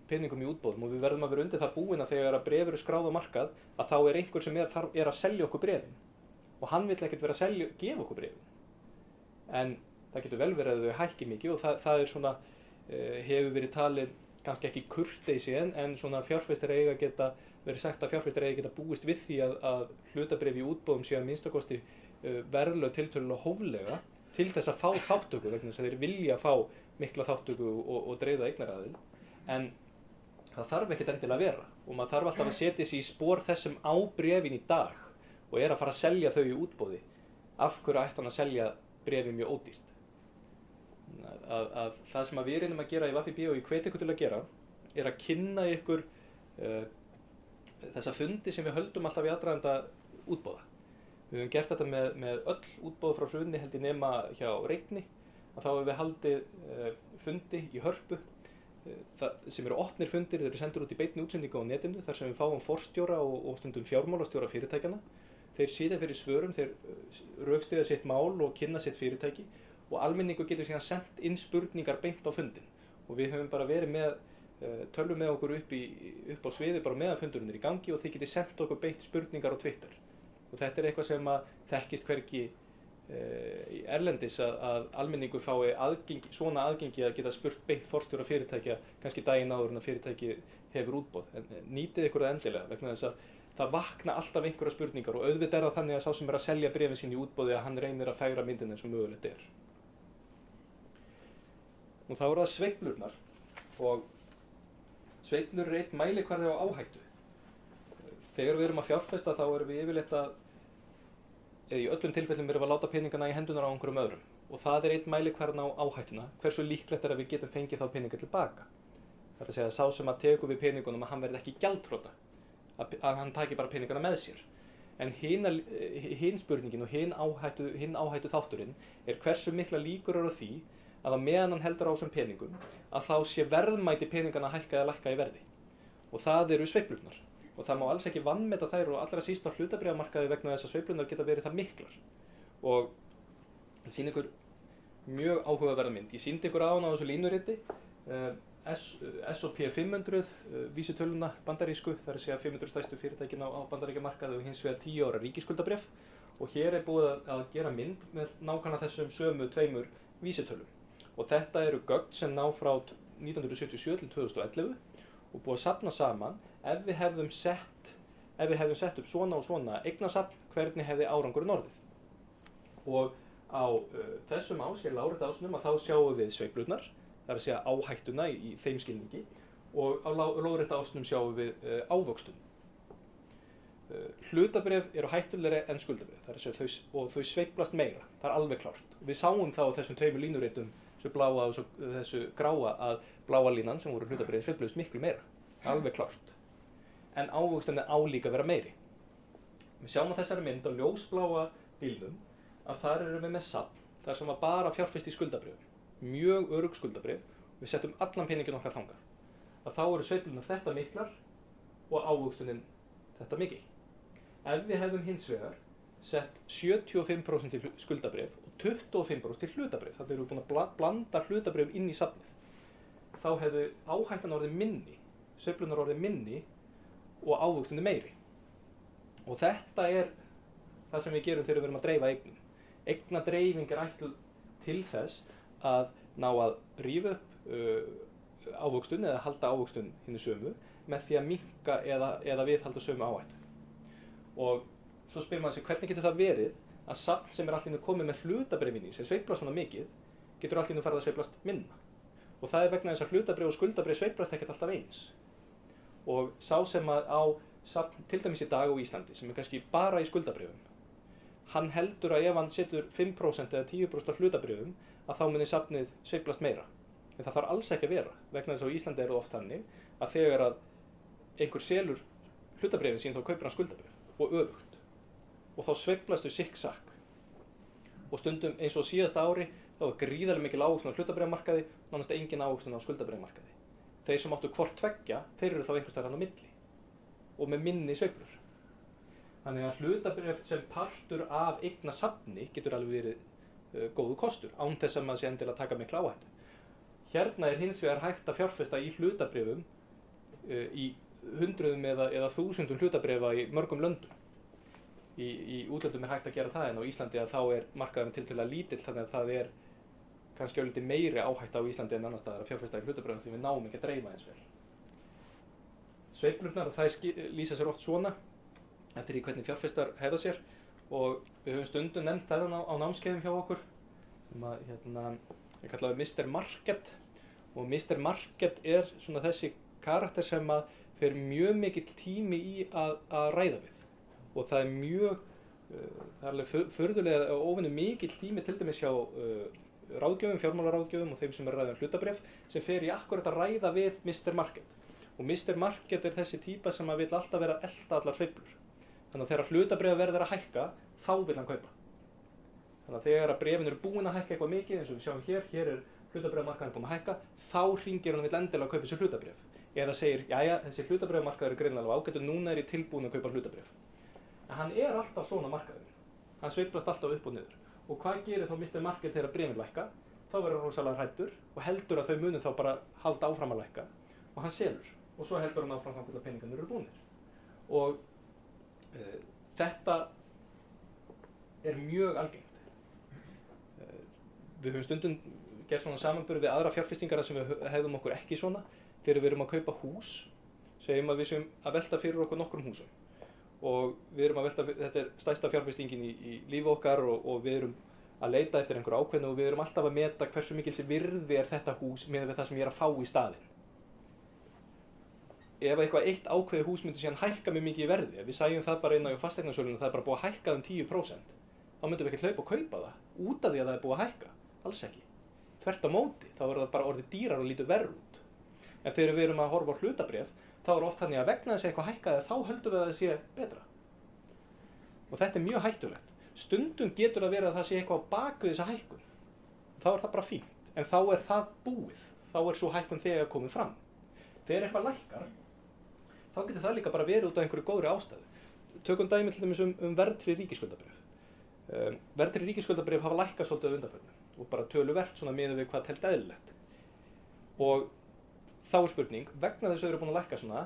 peningum í útboðum og við verðum að vera undir það búin að þegar að bréf eru skráð á markað að þá er einhver sem er að selja okkur bréfin og hann vill ekkert vera að gefa okkur bréfin. En það getur vel verið að þau hækki mikið og það er svona, hefur verið talið kannski ekki kurteisi en svona fjárfestar eiga geta verið sagt að fjárfestar eiga geta búist við því að hlutabréf í útboðum séu að minnstakosti verðlög tiltölulega hóflega til þess að fá þáttöku vegna þess að þeir vilja fá mikla þáttöku og dreifða eignaraðild en það þarf ekkert endilega að vera og maður þarf alltaf að setja sig í spor þessum á bréfin í dag og er að fara að selja þau í útboði af hverju ætti hann að selja bréfin mjög ódýrt. Að það sem við reynum að gera í VAFIB og ég hvet ykkur til að gera er að kynna ykkur þessa fundi sem við höldum alltaf í aðdraganda útboða. Við höfum gert þetta með öll útboð frá hruni held ég nema hjá Reykni að þá hefur við haldið fundi í Hörpu sem eru opnir fundir, þeir eru sendir út í beinni útsendingu á netinu þar sem við fáum forstjóra og stundum fjármálastjóra fyrirtækjanna. Þeir sitja fyrir svörum, þeir rökstyðja sitt mál og kynna sitt fyrirtæki og almenningur getur síðan sendt inn spurningar beint á fundin. Og við höfum bara verið með tölvu með okkur upp á sviði bara meðan fundurinn í gangi og þið getið sendt okkur beint spurningar á Twitter. Og þetta eitthvað sem að þekkist hvergi í erlendis að almenningur fái svona aðgengi að geta spurt beint forstjóra fyrirtækja kannski daginn áður en að fyrirtæki hefur útboð. En nýtið ykkur það endilega vegna þess að það vakna alltaf einhverja spurningar og auðvitað það þannig að sá sem að selja bréfin sín í útboði að hann reynir að fegra myndina eins og mögulegt er. Nú þá eru það sveiflurnar og sveiflur einn mælikvarði á áhættu. Þegar við erum að fjárfesta þá erum við yfirleitt eða í öllum tilfellum erum við að láta peningana í hendunar á einhverjum öðrum og það einn mælikvarðin á áhættuna, hversu líklegt að við getum fengið þá peninga tilbaka. Það að segja að sá sem að tekur við peningunum að hann verði ekki gjaldþrota, að hann taki bara peningana með sér. En hin spurningin og hin áhættu þátturinn hversu mikla líkur eru á því að meðan hann heldur á þessum peningum að þá sé verðmæti peningana hækka eða lækka í verði. Og það eru sveiflurnar. Og það má alls ekki vanmeta þær og allra síst á hlutabréfamarkaði vegna þess að sveiflurnar geta verið það miklar. Og ég sýni ykkur mjög áhugaverða mynd. Ég sýndi ykkur áðan á þessu línuriti S&P 500 vísitöluna bandarísku, það að segja 500 stærstu fyrirtækin á bandaríkjamarkaði og hins vegar 10 ára ríkisskuldabréf. Og hér búið að gera mynd með nákvæmlega þessum sömu tveimur vísitölum. Og þetta eru gögn sem ná frá 1977 til 2011 og búið að safna saman ef við hefðum sett upp svona og svona eignasafn, hvernig hefði árangurinn orðið. Og á þessum lárétta ásnum að þá sjáum við sveiflurnar, það að segja áhættuna í þeim skilningi og á lóðrétta ásnum sjáum við ávöxtun. Hlutabréf eru hættulegri en skuldabréf, það að segja og þau sveiflast meira, það alveg klárt. Við sáum þá á þessum tveimur línuritum, þessu bláa og þessu gráa, að bláa línan sem voru hlutabréf sveifluðust miklu meira, alveg klárt. En ávöxtun álíka vera meiri. Við sjáum á þessari mynd á ljósbláa bílnum að þar erum við með safn, þar sem var bara fjárfest í skuldabréfum, mjög örugg skuldabréf, og við settum allan peninginn okkar þangað. Að þá eru sveiflurnar þetta miklar og ávöxtunin þetta mikil. Ef við hefðum hins vegar sett 75% til skuldabréf og 25% til hlutabréf, þannig erum við búin að blanda hlutabréf inn í safnið, þá hefðu áhættan orðið minni, sveiflurnar orðið minni og ávöxtunin meiri. Og þetta það sem við gerum þegar við erum að dreifa eignum. Eignadreifing ætluð til þess að ná að rífa upp ávöxtun eða halda ávöxtun hinni sömu með því að minnka eða viðhalda sömu áhættu. Og svo spyrir maður sig hvernig getur það verið að safn sem allt í einu komið með hlutabréfin í sem sveiflast svona mikið getur allt í einu farið að sveiflast minna. Og það vegna þess að hlutabréf og skuldabréf sveiflast ekkert alltaf eins. Og sá sem á safn til dæmis í dag á Íslandi sem kannski bara í skuldabréfum, hann heldur að ef hann setur 5% eða 10% af hlutabréfum að þá muni safnið sveiflast meira. En það þarf alls ekki að vera, vegna þess að á Íslandi það oft þannig að þegar að einhver selur hlutabréfin sín þá kaupir hann skuldabréf og öfugt. Og þá sveiflastu sikk-sakk. Og stundum eins og síðasta ári þá var gríðarlega mikil ávöxtun á hlutabréfamarkaði, nánast engin ávöxtun á skuldabréfamarkaði. Þeir sem áttu hvort tveggja, þeir eru þá einhvers staðar þarna á milli og með minni sveiflur. Þannig að hlutabréf sem partur af eignasafni getur alveg verið góður kostur, án þess að maður sé endilega að taka mikla áhættu. Hérna hins vegar hægt að fjárfesta í hlutabréfum í hundruðum eða þúsundum hlutabréfa í mörgum löndum. Í útlöndum hægt að gera það en á Íslandi að þá markaðurinn tiltölulega lítill, þannig að það kannski örlítið meiri áhætta á Íslandi en annars staðar að fjárfesta í hlutabréfum því við náum ekki að dreifa eins vel. Sveiflurnar, það lýsa sér oft svona eftir því hvernig fjárfestar hegða sér og við höfum stundum nefnt það á námskeiðum hjá okkur ég kallaði Mr. Market og Mr. Market svona þessi karakter sem að fer mjög mikill tími í að ræða við og það það alveg furðulega óvenju mikill tími til dæmis hjá ráðgjöfum, fjármálaráðgjöfum og þeim sem ræða hlutabréf sem fer í akkurat að ræða við Mr. Market. Og Mr. Market þessi típa sem að vill alltaf vera að elta allar sveiflur. Þannig að þegar hlutabréf verður að hækka, þá vill hann kaupa. Þannig að þegar að bréfin eru búin að hækka eitthvað mikið, eins og við sjáum hér er hlutabréfamarkaðurinn búin að hækka, þá hringir hann vill endilega að kaupa sér hlutabréf. Eða segir, jæja, þessi hlutabréfamarkaður er greinilega alveg ágætur, núna er ég tilbúin að kaupa hlutabréf. En hann er alltaf svona markaður. Hann sveiflast alltaf upp og niður. Og hvað gerir þá Mr. Market þegar bréfin lækka? Þá verður hann rosalega hræddur og heldur að þau muni þá bara halda áfram að lækka. Og hann selur. Og svo heldur hann áfram þangað til að peningarnir eru búnir. Og þetta er mjög algengt. Við höfum stundum gert svona samanburð við aðra fjárfestingar sem við hefðum okkur ekki svona. Þegar við erum að kaupa hús, segjum að við séum að velta fyrir okkur nokkrum húsum. Og við erum að velta, þetta er stærsta fjárfestingin í lífi okkar og við erum að leita eftir einhverju ákveðnu og við erum alltaf að meta hversu mikil sem virði er þetta hús miðað við það sem ég er að fá í staðinn. Ef eitthvað eitt ákveðið hús myndi síðan hækka mjög mikið í verði, ef við sæjum það bara inn á fasteignasölunum, það er bara búið að hækka 10%, þá myndum við ekki hlaupa og kaupa það út af því að það er búið að hækka, alls ekki. Þvert á móti, þá er það bara orðið dýrar og lítur verr út. En þegar við erum að horfa á hlutabréf, þá er oft þannig að vegna þess að eitthvað hækkaði, þá höldum við að það sé betra. Og þetta er mjög hættulegt. Stundum getur að vera að það sé eitthvað á baku þessa hækkun. Þá er það bara fínt, en þá er það búið. Þá er svo hækkun þegar komið fram. Þegar eitthvað lækkar, þá getur það líka bara verið út af einhverju góðri ástæðu. Tökum dæmi til dæmis verðtryggð ríkisskuldabréf. Verðtryggð ríkisskuldabréf hafa lækkað svolítið á undanförnu og bara töluvert svona miðað við hvað telst eðlilegt. Og þá er spurning, vegna þess að þau eru búin að lækka svona,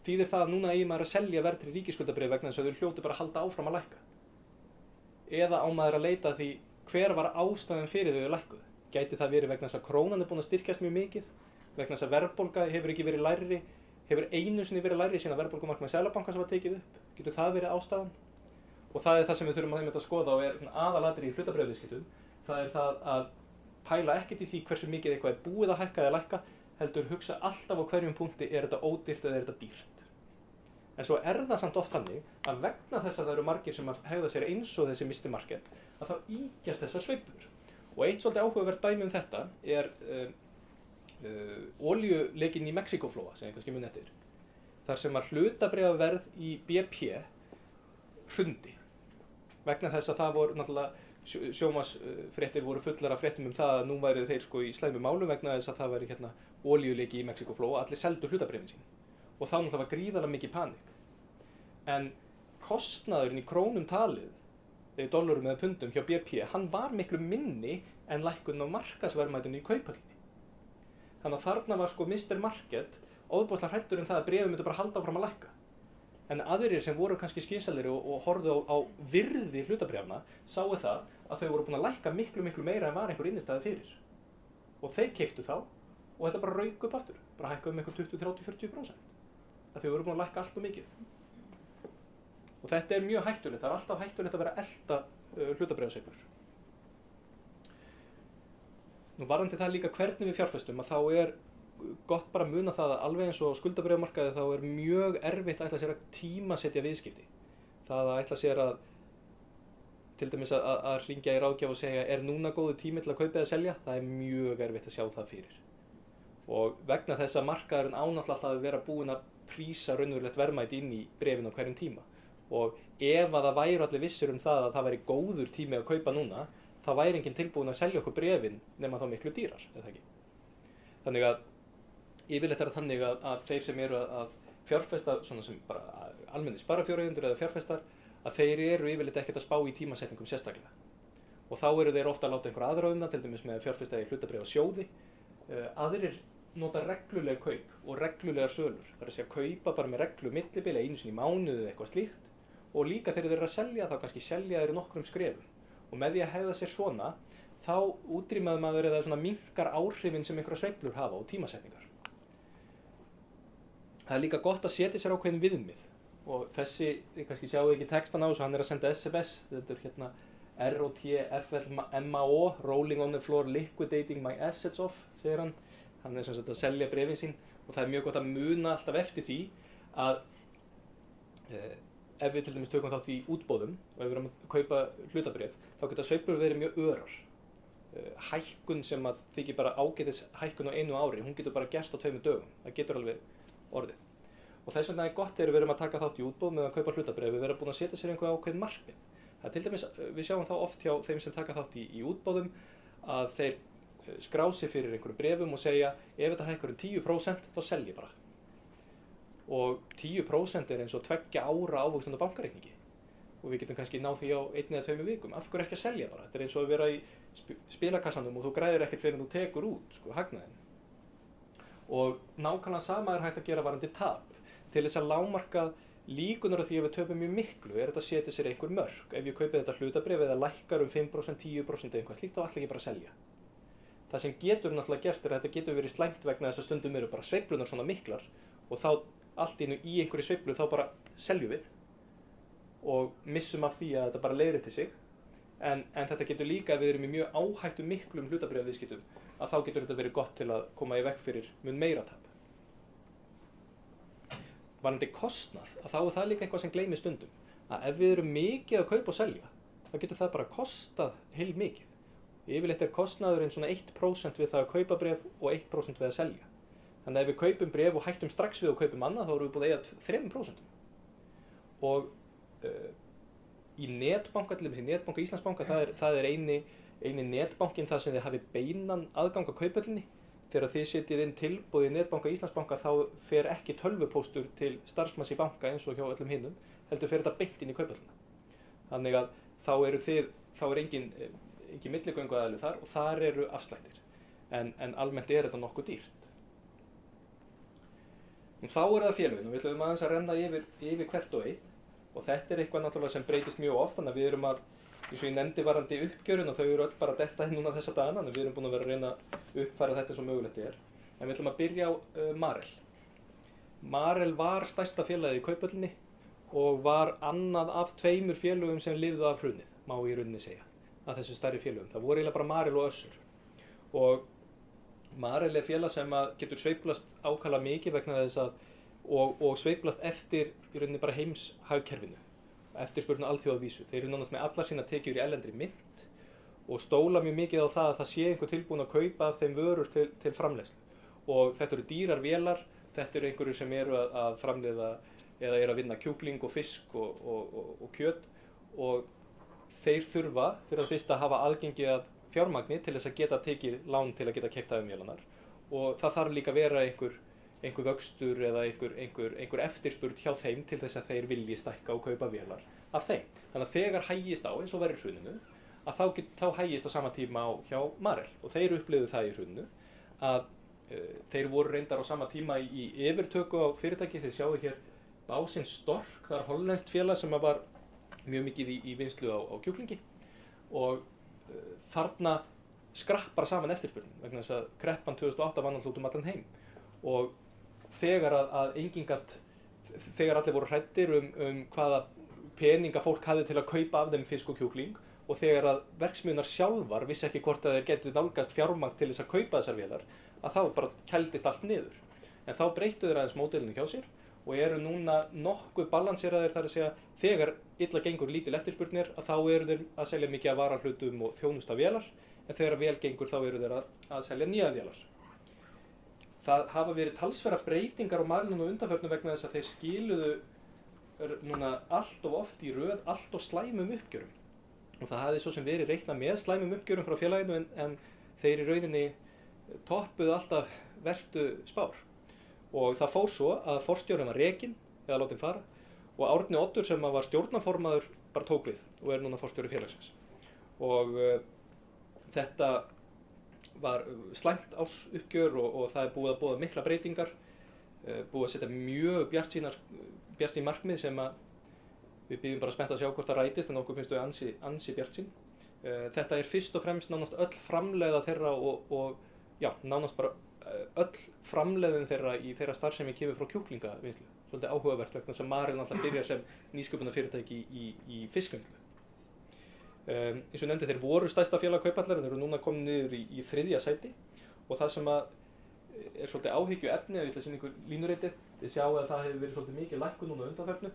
þýðir það að núna eigi maður að selja verðtryggð ríkisskuldabréf vegna þess að þau hljóti bara að halda áfram að lækka. Eða á maður að leita að því hver var ástæðan fyrir þau lækkuð. Gæti það verið vegna þess að krónan er búin að styrkjast mjög mikið, vegna þess að verðbólga hefur ekki verið lægri, hefur einu sinni verið lægri síðan verðbólgumarkmið Seðlabankans var tekið upp. Getur það verið ástæðan? Og það er það sem við þurfum að skoða og er aðalatriði í hlutabréfaviðskiptum. Það er það að pæla ekkert í því hversu mikið eitthvað er búið að hækka eða lækka, heldur hugsa alltaf á hverjum punkti er þetta ódýrt eða er þetta dýrt. En svo er það samt oft þannig að vegna þess að það eru margir sem að hegða sér eins og þessi Mr. Market, að þá ýkjast þessar sveiflur. Og eitt svolítið áhugavert dæmi þetta er olíulekinn í Mexíkóflóa, sem ég kannski muni eftir. Þar sem að hlutabréfaverð í BP hrundi. Vegna þess að það voru náttúrulega sjónvarpsfréttir voru fullar af fréttum það að nú væru þeir í slæmum málum vegna þess að það væri olíuleki í Mexíkóflóa, allir seldu hlutabréfin sín. Og þá náttúrulega var gríðarlega mikið panik. En kostnaðurinn í krónum talið, eða dollarum eða pundum hjá BP, hann var miklu minni en lækkun á markaðsverðmætinu í kauphöllinni. Þannig að þarna var Mr. Market ofboðslega hræddur það að bréfin myndu bara halda áfram að lækka. En aðrir sem voru kannski skynsamlegri og horfðu á virði hlutabréfanna sáu það að þau voru búin að lækka miklu meira en var einhver innistæða fyrir. Og þeir keyptu þá og þetta bara rauk upp aftur, bara hækkaði einhver 20, 30, 40%. Að þau voru búin að lækka allt og mikið. Og þetta er mjög hættulegt, það er alltaf hættulegt að vera að elta hlutabréfasveiflur. Nú varðandi það líka hvernig við fjárfestum, að þá er gott bara að muna það að alveg eins og skuldabréfamarkaði þá er mjög erfitt að ætla sér að tímasetja viðskipti. Það að ætla sér að til dæmis að hringja í ráðgjafa og segja er núna góður tími til að kaupa eða selja, það er mjög erfitt að sjá það fyrir. Og vegna þess að markaðurinn ánáttúrulega alltaf að vera búinn að prísa raunverulegt verðmæti inn í bréfin á hverjum tíma. Og ef að það væru allir vissir það að það væri góður tími að kaupa núna, þá væri enginn tilbúinn að selja okkur bréfin nema þá miklu dýrar, eða ekki. Þannig að yfirleitt er það þannig að þeir sem eru að fjárfesta, svona sem bara almennir sparifjáreigendur eða fjárfestar, að þeir eru yfirleitt ekkert að spá í tímasetningum sérstaklega. Og þá eru þeir ofta að láta einhverja aðra það, til dæmis með fjárfesta í hlutabréfasjóði. Aðrir nota regluleg kaup og reglulegar sölur. Það er að segja kaupa bara með reglu millibili einu sinni í mánuði eða eitthvað slíkt. Og líka þegar þeir eru að selja, þá kannski selja þeir nokkrum skrefum. Og með því að hegða sér svona, þá útrýmaður maður eða svona minnkar áhrifin sem einhverja sveiflur hafa og tímasetningar. Það er líka gott að setja sér ákveðin viðmið. Og þessi, ég kannski sjáu ekki textan á þessu, hann er að senda SMS, þetta er ROTFLMAO, Rolling on the floor, liquidating my assets off, segir hann. Hann er sem sagt að selja bréfin sín og það er mjög gott að muna alltaf eftir því að ef við til dæmis tökum þátt í útboðum og ef við erum að kaupa hlutabréf, þá geta sveiflur verið mjög örar. Hækkun sem að þykir bara ágætis hækkun á einu ári, hún getur bara gerst á 2 dögum, það getur alveg orðið. Og þess vegna er gott þegar við erum að taka þátt í útboð með að kaupa hlutabréf, við verðum búin að setja sér einhver ákveðin markmið. Það til dæmis, við sjáum þá oft hjá þeim sem taka þátt í útboðum að þeir skrá sig fyrir einhverjum bréfum og segja ef þetta hækkar 10% þá selj ég bara. Og 10% eins og 2 ára ávöxtun á bankareikningi og við getum kannski náð því á 1 eða 2 vikum. Af hverju ekki að selja bara? Þetta eins og að vera í spilakassanum og þú græðir ekkert fyrir en þú tekur út hagnaðinn. Og nákvæmlega sama hægt að gera varðandi tap. Til þess að lágmarka líkunar á því að við töpum mjög miklu þetta að setja sér einhver mörk. Ef ég kaupi þetta hlutabréf eða lækkar 5%, 10% eða eitthvað slíkt þá ætla ég bara að selja. Það sem getur náttúrulega gert að þetta getur verið slæmt vegna þess að stundum eru bara sveiflunar svona miklar og þá allt í einhverju sveiflu þá bara seljum við og missum af því að þetta bara leiðrétti sig. En þetta getur líka ef við erum í mjög áhættu miklum hlutabréfaviðskiptum að þá getur þetta verið gott til að koma í veg fyrir mun meira tap. Varðandi kostnað, að þá það líka eitthvað sem gleymist stundum. Að ef við erum mikið að kaupa og selja, þá getur það bara kostað heilmikið. Yfirleitt kostnaðurinn svona 1% við það að kaupa bréf og 1% við að selja. Þannig að ef við kaupum bréf og hættum strax við að kaupum annað, þá erum við búin að eiga 3%. Og í netbanka, til dæmis í netbanka Íslandsbanka, það er eini netbankin þar sem þið hafi beinan aðgang að kaupöllinni. Þegar þið setjið inn tilboð í netbanka Íslandsbanka þá fer ekki tölvupóstur til starfsmanns í banka eins og hjá öllum hinnum, heldur fer þetta beint inn í kaupöllina. Þannig að þá er engin milligönguaðili þar og þar eru afslættir. En almennt er þetta nokkuð dýrt. Og þá það félögin og við ætlum aðeins að renna yfir hvert og eitt. Og þetta er eitthvað náttúrulega sem breytist mjög oft, þannig að við erum eins og ég nefndi varðandi uppgjörun og þau eru öll bara að detta núna þessa dagana, þannig að við erum búin að vera að reyna að uppfæra þetta eins og mögulegt er. En við ætlum að byrja á Marel. Marel var stærsta félagið í kaupöllinni og var annað af 2 félögum sem lifðu af hrunið, má í rauninni segja, af þessu stærri félögum. Það voru eiginlega bara Marel og Össur. Og Marel er félag sem getur sveiflast ákaflega mikið vegna þess að og sveiflast eftir í rauninni bara heimshagkerfinu, eftirspurn á alþjóðavísu. Þeir eru nánast með allar sína tekjur í erlendri mynt og stóla mjög mikið á það að það sé einhver tilbúin að kaupa af þeim vörur til framleiðslu. Og þetta eru dýrar vélar, þetta eru einhverjir sem eru að framleiða eða eru að vinna kjúkling og fisk og kjöt og þeir þurfa fyrir að fyrst að hafa aðgengi að fjármagni til þess að geta tekið lán til að geta keypt af vélarnar og það þarf líka að vera einhver vöxtur eða einhver eftirspurn hjá þeim til þess að þeir vilji stækka og kaupa vélar af þeim. Þannig að þegar hægist á eins og var í hruninu að þá hægist á sama tíma hjá Marel og þeir upplifðu það í hruninu að þeir voru reyndar á sama tíma í yfirtöku á fyrirtæki. Þið sjáu hér Básinn Stork, það hollenskt félag sem var mjög mikið í vinnslu á kjúklingi og þarna skrappar saman eftirspurnin vegna þess að kreppan 2008 var náttúrulega út um allan heim og þegar allir voru hræddir hvaða peninga fólk hafði til að kaupa af þeim fisk og kjúkling og þegar að verksmiðjurnar sjálfar vissi ekki hvort að þeir getu nálgast fjármagn til þess að kaupa þessar vélar að þá bara kældist allt niður. En þá breyttu þeir aðeins módelinu hjá sér og eru núna nokkuð balanseraðir þar að segja þegar illa gengur lítil eftirspurnir að þá eru þeir að selja mikið af varahlutum og þjónusta vélar en þegar vel gengur þá eru þeir að selja nýja vélar. Það hafa verið talsverðar breytingar á Marel og undanförnum vegna þess að þeir skiluðu núna allt of oft í röð allt of slæmum uppgjörum. Og það hafði svo sem verið reiknað með slæmum uppgjörum frá félaginu en þeir í rauninni toppuðu alltaf verstu spár. Og það fór svo að forstjórinn var rekinn eða látinn fara og Árni Oddur sem var stjórnarformaður bara tók við og er núna forstjóri félagsins. Og þetta var slæmt ársuppgjör og það búið að boða mikla breytingar, búið að setja mjög bjartsýn markmið sem við bíðum bara spennt að sjá hvort það rætist en okkur finnst þau ansi bjartsýn. Þetta er fyrst og fremst nánast öll framleiða þeirra og nánast bara öll framleiðin þeirra í þeirra starfsemi kemur frá kjúklingavinnslu. Svolítið áhugavert vegna þess að Marel náttúrulega byrjar sem nýsköpunarfyrirtæki í fiskvinnslu. Eins og nefndi þeir voru stærsta félag Kauphallar en eru núna komin niður í 3. sæti og það sem er svolítið áhyggjuefni, ég ætla að sýna ykkur línuritið. Þið sjáu að það hefur verið svolítið mikið lækkun núna undanfarnu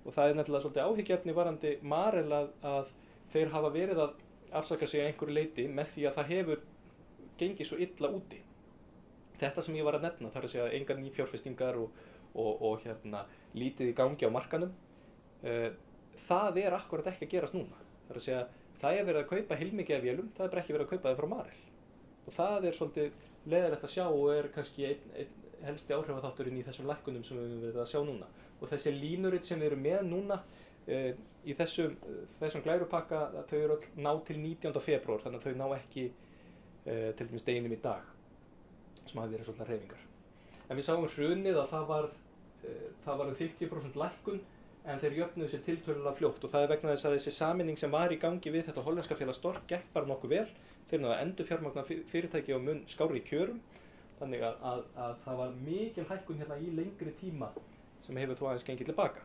og það er nefnilega svolítið áhyggjuefni varðandi Marel að þeir hafa verið að afsaka sig að einhverju leyti með því að það hefur gengið svo illa úti. Þetta sem ég var að nefna, þar að segja engar nýfjárfestingar og lítið í gangi á markanum, það er akkurat ekki að gerast núna. Það er að segja, það er verið að kaupa heilmikið af vélum, það er bara ekki verið að kaupa það frá Marel. Og það er svolítið leiðilegt að sjá og er kannski einn helsti áhrifaþátturinn í þessum lækkunum sem við höfum verið að sjá núna. Og þessi línurit sem við erum með núna í þessum glærupakka, þau eru öll ná til 19. febrúar, þannig að þau ná ekki til dæmis deginum í dag, sem hafi verið svolítið hreyfingar. En við sáum hrunið að það var 50% lækkun, en þeir jöfnuðu sér tiltölulega fljótt og það er vegna þess að þessi sameining sem var í gangi við þetta hollenska félag Stork gekk bara nokkuð vel. Þeir náðu að endurfjármagna fyrirtæki á mun skárri kjörum, þannig að það var mikil hækkun hérna í lengri tíma sem hefur þó aðeins gengið tilbaka.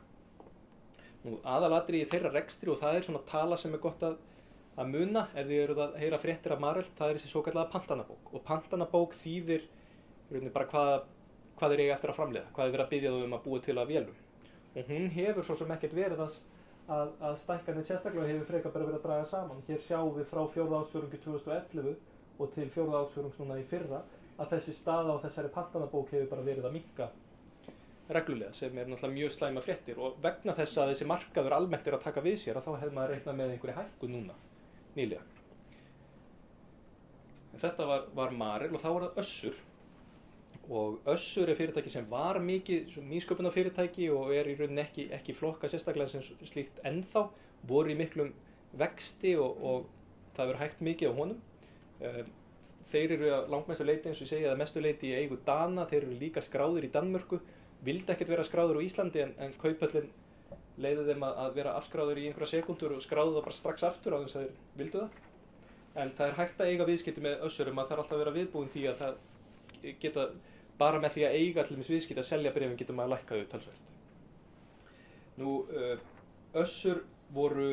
Nú aðalatriði í þeirra rekstri, og það er svona tala sem er gott að muna ef þið eruð að heyra fréttir af Marel, það er þessi svokallaða pantanabók. Og pantanabók þýðir bara hvað þeir eiga eftir að framleiða, hvað er verið að biðja þau að búa til af vélum. Og hún hefur svo sem ekkert verið að stækka neitt sérstaklega, hefur frekar bara verið að draga saman. Hér sjáum við frá 4. ársfjórðungi 2011 og til 4. ársfjórðungs núna í fyrra að þessi staða á þessari pantanabók hefur bara verið að minnka reglulega, sem er náttúrulega mjög slæma fréttir. Og vegna þess að þessi markaður almennt er að taka við sér, að þá hefði maður reiknað með einhverju hækkun núna, nýlega. En þetta var Marel og þá var það Össur. Og Össur er fyrirtæki sem var mikið nýsköpunarfyrirtæki og er í rauninni ekki flokka sérstaklega sem slíkt ennþá, voru í miklum vexti og það verður hægt mikið á honum. Þeir eru að langmestu leyti, eins og ég segi, að mestu leyti í eigu Dana, þeir eru líka skráðir í Danmörku, vildi ekkert vera skráður á Íslandi en Kauphöllin leiði þeim að vera afskráður í einhverja sekundur og skráðu það bara strax aftur á þess að þeir vildu það. En það er hægt að eiga viðskipti með Össur, það þarf alltaf að vera viðbúin því að það geta bara með því að eiga til dæmis viðskipti að selja bréfin getur maður lækkað þau talsvert. Nú, Össur voru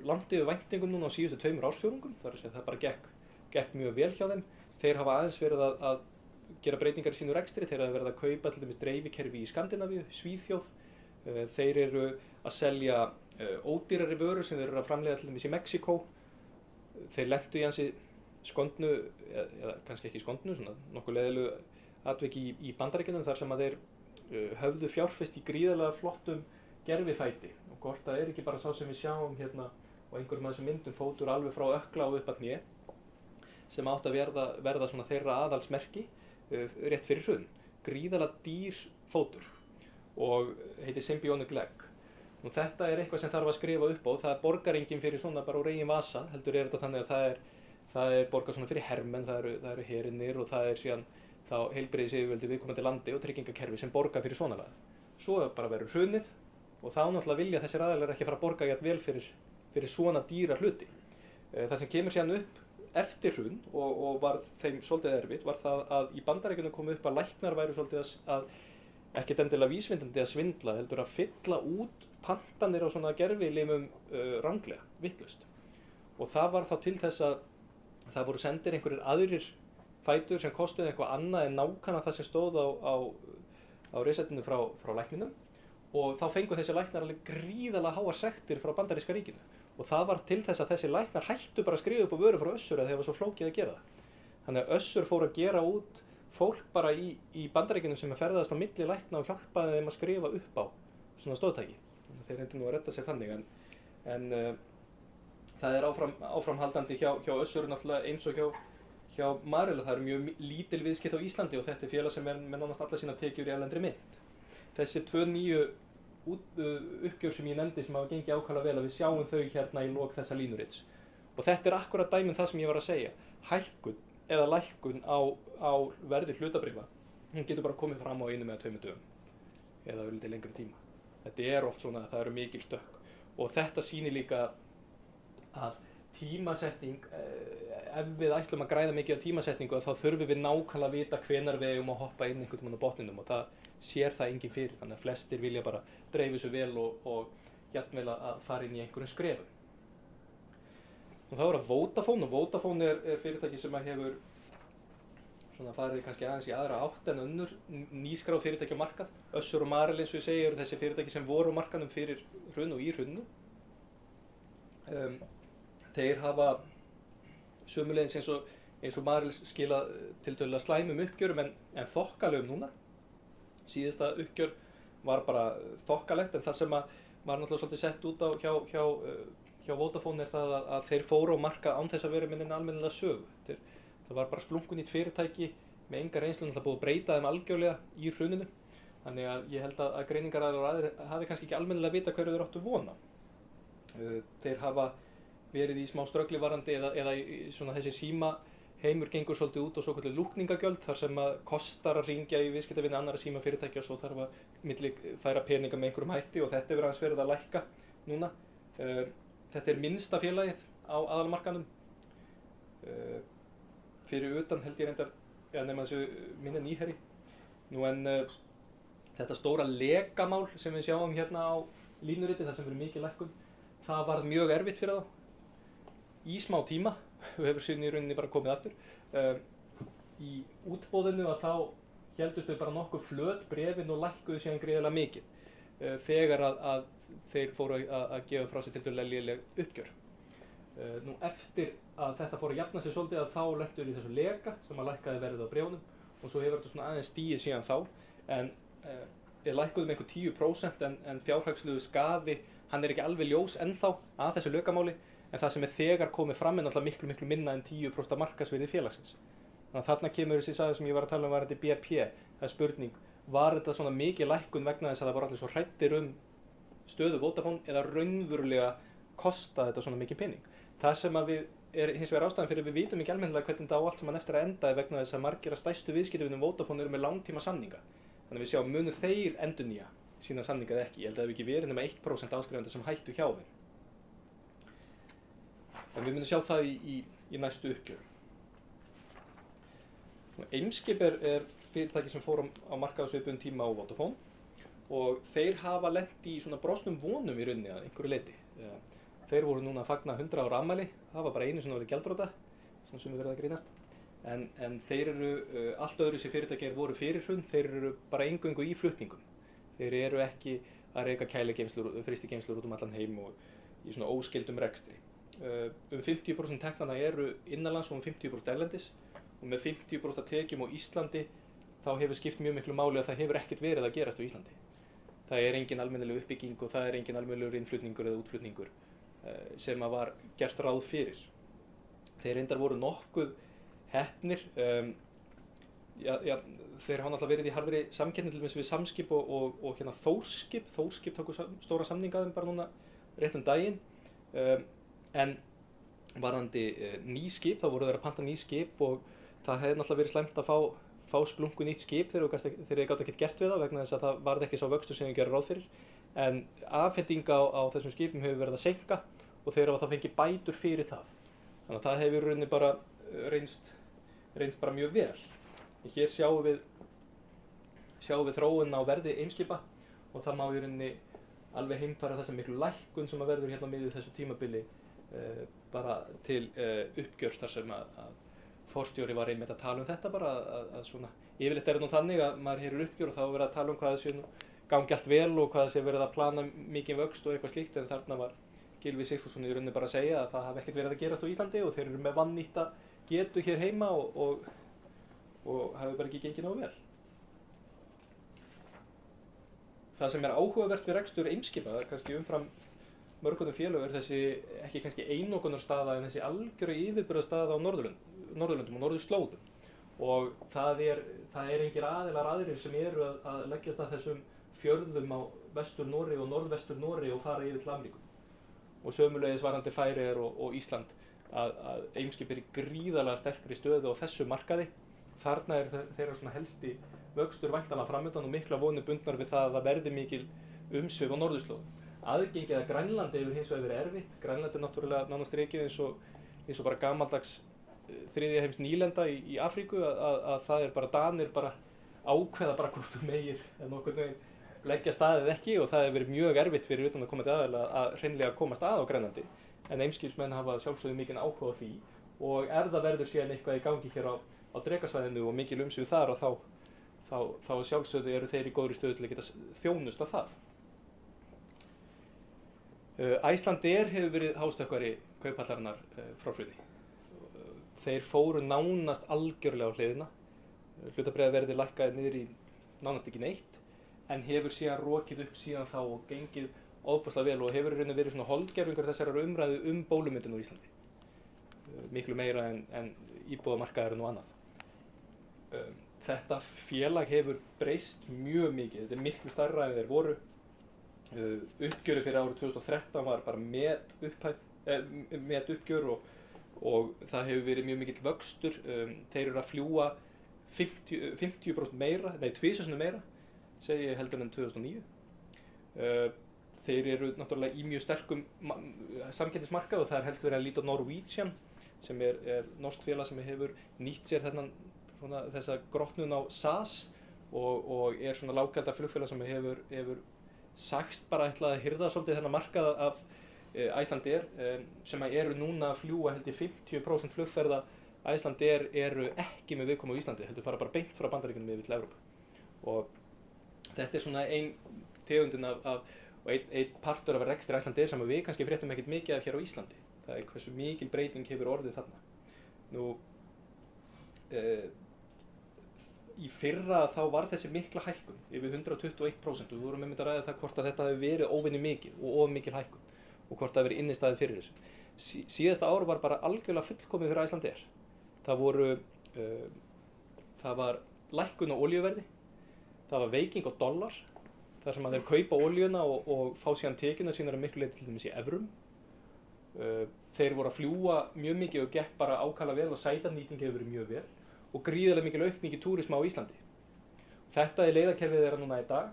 langt yfir væntingum núna á síðustu 2 ársfjórðungum, það er að segja það bara gekk mjög vel hjá þeim. Þeir hafa aðeins verið að gera breytingar í sínu rekstri, þeir hafa verið að kaupa til dæmis dreifikerfi í Skandinavíu, Svíþjóð. Þeir eru að selja ódýrari vörur sem þeir eru að framleiða til dæmis í Mexíkó. Þeir lentu í ansi skondnu, eða kannski ekki skondnu, svona nokkuð leiðilegu atviki í Bandaríkjunum þar sem að þeir höfðu fjárfest í gríðarlega flottum gervifæti. Og hvort það er ekki bara sá sem við sjáum hérna og einhverjum af þessum myndum fótur alveg frá ökkla og upp að hné, sem átt að verða svona þeirra aðalsmerki rétt fyrir hrun. Gríðarlega dýr fótur og heitir Symbionic Leg. Nú þetta er eitthvað sem þarf að skrifa upp á, það borgar enginn fyrir svona bara úr eigin vasa, heldur er þetta þannig að það er borgað svona fyrir hermenn, það eru herinnir og það er síðan þá heilbrigðisyfirvöld í viðkomandi landi og tryggingakerfi sem borga fyrir svona lagað. Svo bara verður hrunið og þá náttúrulega vilja þessir aðilar ekki fara að borga jafn vel fyrir svona dýra hluti. Það sem kemur síðan upp eftir hrun og var þeim svolítið erfitt var það að í Bandaríkjunum kom upp að læknar væru svolítið að ekkert endilega vísvitandi að svindla, heldur að fylla út pantanir á svona gervilimum ranglega, vitlaust. Og það var þá til þess að það voru sendir einhverjir aðrir fætur sem kostuði eitthvað annað en nákvæmlega það sem stóð á risettinu frá lækninum og þá fengu þessi læknar alveg gríðarlega háar sektir frá bandaríska ríkinu og það var til þess að þessi læknar hættu bara að skrifa upp á vöru frá Össur að þeir var svo flókið að gera það. Þannig að Össur fór að gera út fólk bara í bandaríkinu sem ferðast á milli lækna og hjálpaði þeim að skrifa upp á svona stóðtæki. Þeir reyndu nú að redda sér þannig en það er áframhaldandi hjá Össur náttúrulega eins og hjá Marel, það eru mjög lítil viðskipti á Íslandi og þetta er félag sem er með nánast alla sína tekjur í erlendri mynt. Þessi 2 nýju uppgjör sem ég nefndi sem hafa gengið ákaflega vel að við sjáum þau hérna í lok þessa línurits. Og þetta er akkurat dæminn það sem ég var að segja. Hækkun eða lækkun á verði hlutabréfa, hún getur bara komið fram á 1 eða 2 dögum eða til lengri tíma. Þetta er oft svona að það eru mikil stökk og þetta sýnir líka að tímasetning, ef við ætlum að græða mikið á tímasetningu þá þurfum við nákvæmlega að vita hvenær við eigum að hoppa inn einhvern veginn á botninum og það sér það enginn fyrir, þannig að flestir vilja bara dreifa þessu vel og jafnvel að fara inn í einhverjum skrefum. Og þá er það Vodafone og Vodafone er fyrirtæki sem hefur svona farið kannski aðeins í aðra átt en önnur nýskráð fyrirtæki á markað. Össur og Marel eins og ég segi eru þessi fyrirtæki sem voru á markaðnum fyrir hrun og í hrunnu. Þeir hafa sömuleiðis eins og Marel skilað tiltölulega slæmum uppgjörum en þokkalegum núna. Síðasta uppgjör var bara þokkalegt en það sem var náttúrulega svolítið sett út á hjá hjá Vodafone er það að þeir fóru á markað án þess að vera með almennilega sögu. Það var bara splunkunýtt fyrirtæki með enga reynslu, það búið að breyta þeim algjörlega í hruninu. Þannig að ég held að greiningaraðilar og aðrir hafi kannski ekki almennilega vita hverju þeir áttu vona. Þeir hafa verið í smá ströggli varandi eða svona þessi síma heimur gengur svolítið út á svokölluð lúkningagjöld þar sem að kostar að hringja í viðskiptavini annarra símafyrirtækja og svo þarf að færa peninga með einhverjum hætti og þetta hefur aðeins verið að lækka núna. Þetta er minnsta félagið á aðalmarkaðnum. Fyrir utan held ég reyndar, nema þessu minni nýherri. Nú en þetta stóra lekamál sem við sjáum hérna á línuriti, þar sem verið mikið lækkun, það varð mjög erfitt fyrir þá. Í smá tíma, og hefur síðan í rauninni bara komið aftur. Í útboðinu að þá héldust við bara nokkur flöt bréfin og lækkuðu síðan gríðarlega mikið. Þegar að þeir fóru að gefa frá sér tiltölulega léleg uppgjör. Nú eftir að þetta fór að jafna sig svolítið að þá lentu við í þessu leka sem að lækkaði verðið á bréfunum og svo hefur þetta svona aðeins stigið síðan þá. En lækkuðu með einhver 10% en fjárhagslegur skaði, hann er ekki alveg ljós ennþá að þessu lökamáli. En það sem er þegar komið fram er náttúrulega miklu minna en 10% markaðsvirði félagsins. Þannig að þarna kemur þessi saga sem ég var að tala um varðandi BP. Það er spurning, var þetta svona mikið lækkun vegna þess að það voru allir svo hræddir stöðu Vodafone eða raunverulega kostaði þetta svona mikið pening? Það sem að hins vegar ástæðan fyrir við vitum ekki almennilega hvernig þetta á allt saman eftir að enda vegna þess að margir af stærstu viðskiptavinum Vodafone eru með langtíma samninga. Þannig að við sjáum munu þeir endurnýja sína samninga eða ekki. Ég held að það hefur ekki verið nema 1% áskrifenda sem hættu hjá þeim. En við munum sjá það í næstu uppgjörum. Eimskip er fyrirtæki sem fór á markað á svipuðum tíma á Vodafone og þeir hafa lent í svona brostnum vonum í rauninni að einhverju leyti. Þeir voru núna að fagna 100 ára afmæli, það var bara einu sem verið gjaldþrota, svona sem við verið að grínast. En þeir eru allt öðru sem fyrirtækir voru fyrir hrun, þeir eru bara eingöngu í flutningum. Þeir eru ekki að reka kæligeymslur, frystigeymslur út allan heim og í svona óskyldum rekstri. 50% teknanna eru innanlands og 50% erlendis og með 50% tekjum á Íslandi þá hefur skipt mjög miklu máli að það hefur ekkert verið að gerast á Íslandi. Það er engin almennileg uppbygging og það er engin almennilegur innflutningur eða útflutningur sem að var gert ráð fyrir. Þeir reyndar voru nokkuð heppnir. Þeir hafa náttúrulega verið í harðri samkeppni til dæmis við Samskip og hérna Þórskip. Þórskip tóku stóra samninga þeim bara núna rétt daginn. En varðandi ný skip, þá voru þeir að panta ný skip og það hefði náttúrulega verið slæmt að fá splunku nýtt skip þegar þeir gátu ekkert gert við það vegna þess að það varð ekki sá vöxtur sem þeir gerðu ráð fyrir. En afhending á þessum skipum hefur verið að seinka og þeir hafa þá fengið bætur fyrir það. Þannig að það hefur í rauninni bara reynst bara mjög vel. Hér sjáum við þróun á verði Eimskipa og það má í rauninni alveg heimfæra þessa miklu lækkun sem að verður hérna á miðju þessu tímabili bara til uppgjörs þar sem að forstjóri var einmitt að tala um þetta bara að svona yfirleitt er það nú þannig að maður heyrir uppgjör og þá er verið að tala um hvað það sé gangi allt vel og hvað það sé verið að plana mikið vöxt og eitthvað slíkt en þarna var Gylfi Sigfússon í rauninni bara að segja að það hafi ekkert verið að gerast á Íslandi og þeir eru með vannýtta getu hér heima og hafi bara ekki gengið nógu vel. Það sem er áhugavert við rekstur Eimskipa, kannski umfram mörgum félög er þessi ekki kannski einokunarstaða en þessi algjöru yfirburðastaða á Norðurlöndum og norðurslóðum. Og það er engir aðrir sem eru að leggjast að þessum fjörðum á Vestur-Noregi og Norðvestur-Noregi og fara yfir til Ameríku. Og sömuleiðis varðandi Færeyjar og Ísland að Eimskip er í gríðarlega sterkri stöðu á þessu markaði. Þarna er þeirra svona helsti vöxtur væntanlega framundan og mikla vonir bundnar við það að það verði mikil umsvif á norðurslóðum. Aðgengið að Grænlandi hefur hins vegar verið erfitt. Grænland er náttúrulega nánast rekið eins og bara gamaldags þriðja heims nýlenda í Afríku að það er bara Danir bara ákveða bara hvort þú megir en nokkurn veginn leggja staðið ekki og það hefur verið mjög erfitt fyrir utan að koma til aðeila að hreinlega komast að á Grænlandi. En Eimskipsmenn hafa sjálfsögðu mikinn áhuga á því og ef það verður síðan eitthvað í gangi hér á Drekasvæðinu og mikil umsvif þar og þá sjálfsögðu eru þeir í góðri stöðu til að geta þjónust af það. Icelandair hefur verið hástökkvari kauphallarinnar frá hruni. Þeir fóru nánast algjörlega á hliðina. Hlutabréfaverðið lækkaði niður í nánast ekki neitt en hefur síðan rokið upp síðan þá og gengið ofboðslega vel og hefur í rauninni verið svona holdgervingur þessarar umræðu bólumyndun á Íslandi. Miklu meira en íbúðamarkaðurinn og annað. Þetta félag hefur breyst mjög mikið, þetta miklu stærra en þeir voru. Uppgjörið fyrir árið 2013 var bara met uppgjör og það hefur verið mjög mikill vöxtur. Þeir eru að fljúga 50% meira, tvisvar sinnum meira, segi ég heldur en 2009. Þeir eru náttúrulega í mjög sterkum samkeppnismarkað og það helst verið að líta á Norwegian sem er norskt félag sem hefur nýtt sér þessa grotnun á SAS og er svona lággjaldar flugfélag sem hefur sagst bara ætlað að hirða svolítið þennan markað af Icelandair sem eru núna að fljúga held ég 50% flugferða Icelandair eru ekki með viðkomu á Íslandi, heldur fara bara beint frá Bandaríkjunum yfir til Evrópu. Og þetta er svona ein tegundin og einn partur af rekstri Icelandair sem við kannski fréttum ekkert mikið af hér á Íslandi. Það er hversu mikil breyting hefur orðið þarna. Nú, í fyrra þá var þessi mikla hækkun yfir 121% og við vorum einmitt að ræða það hvort að þetta hefur verið óvenju mikið og of mikil hækkun og hvort það hefur verið innistæðið fyrir þessu. Síðasta ár var bara algjörlega fullkomið fyrir Icelandair. Það var lækkun á olíuverði, það var veiking á dollar, þar sem að þeir kaupa olíuna og fá síðan tekjurnar sínar að miklu leyti til dæmis í evrum. Þeir voru að fljúga mjög mikið og gekk bara ákaflega vel og sætanýting hefur verið mjög vel og gríðarlega mikil aukning í túrisma á Íslandi. Þetta er leiðakerfið þeirra núna í dag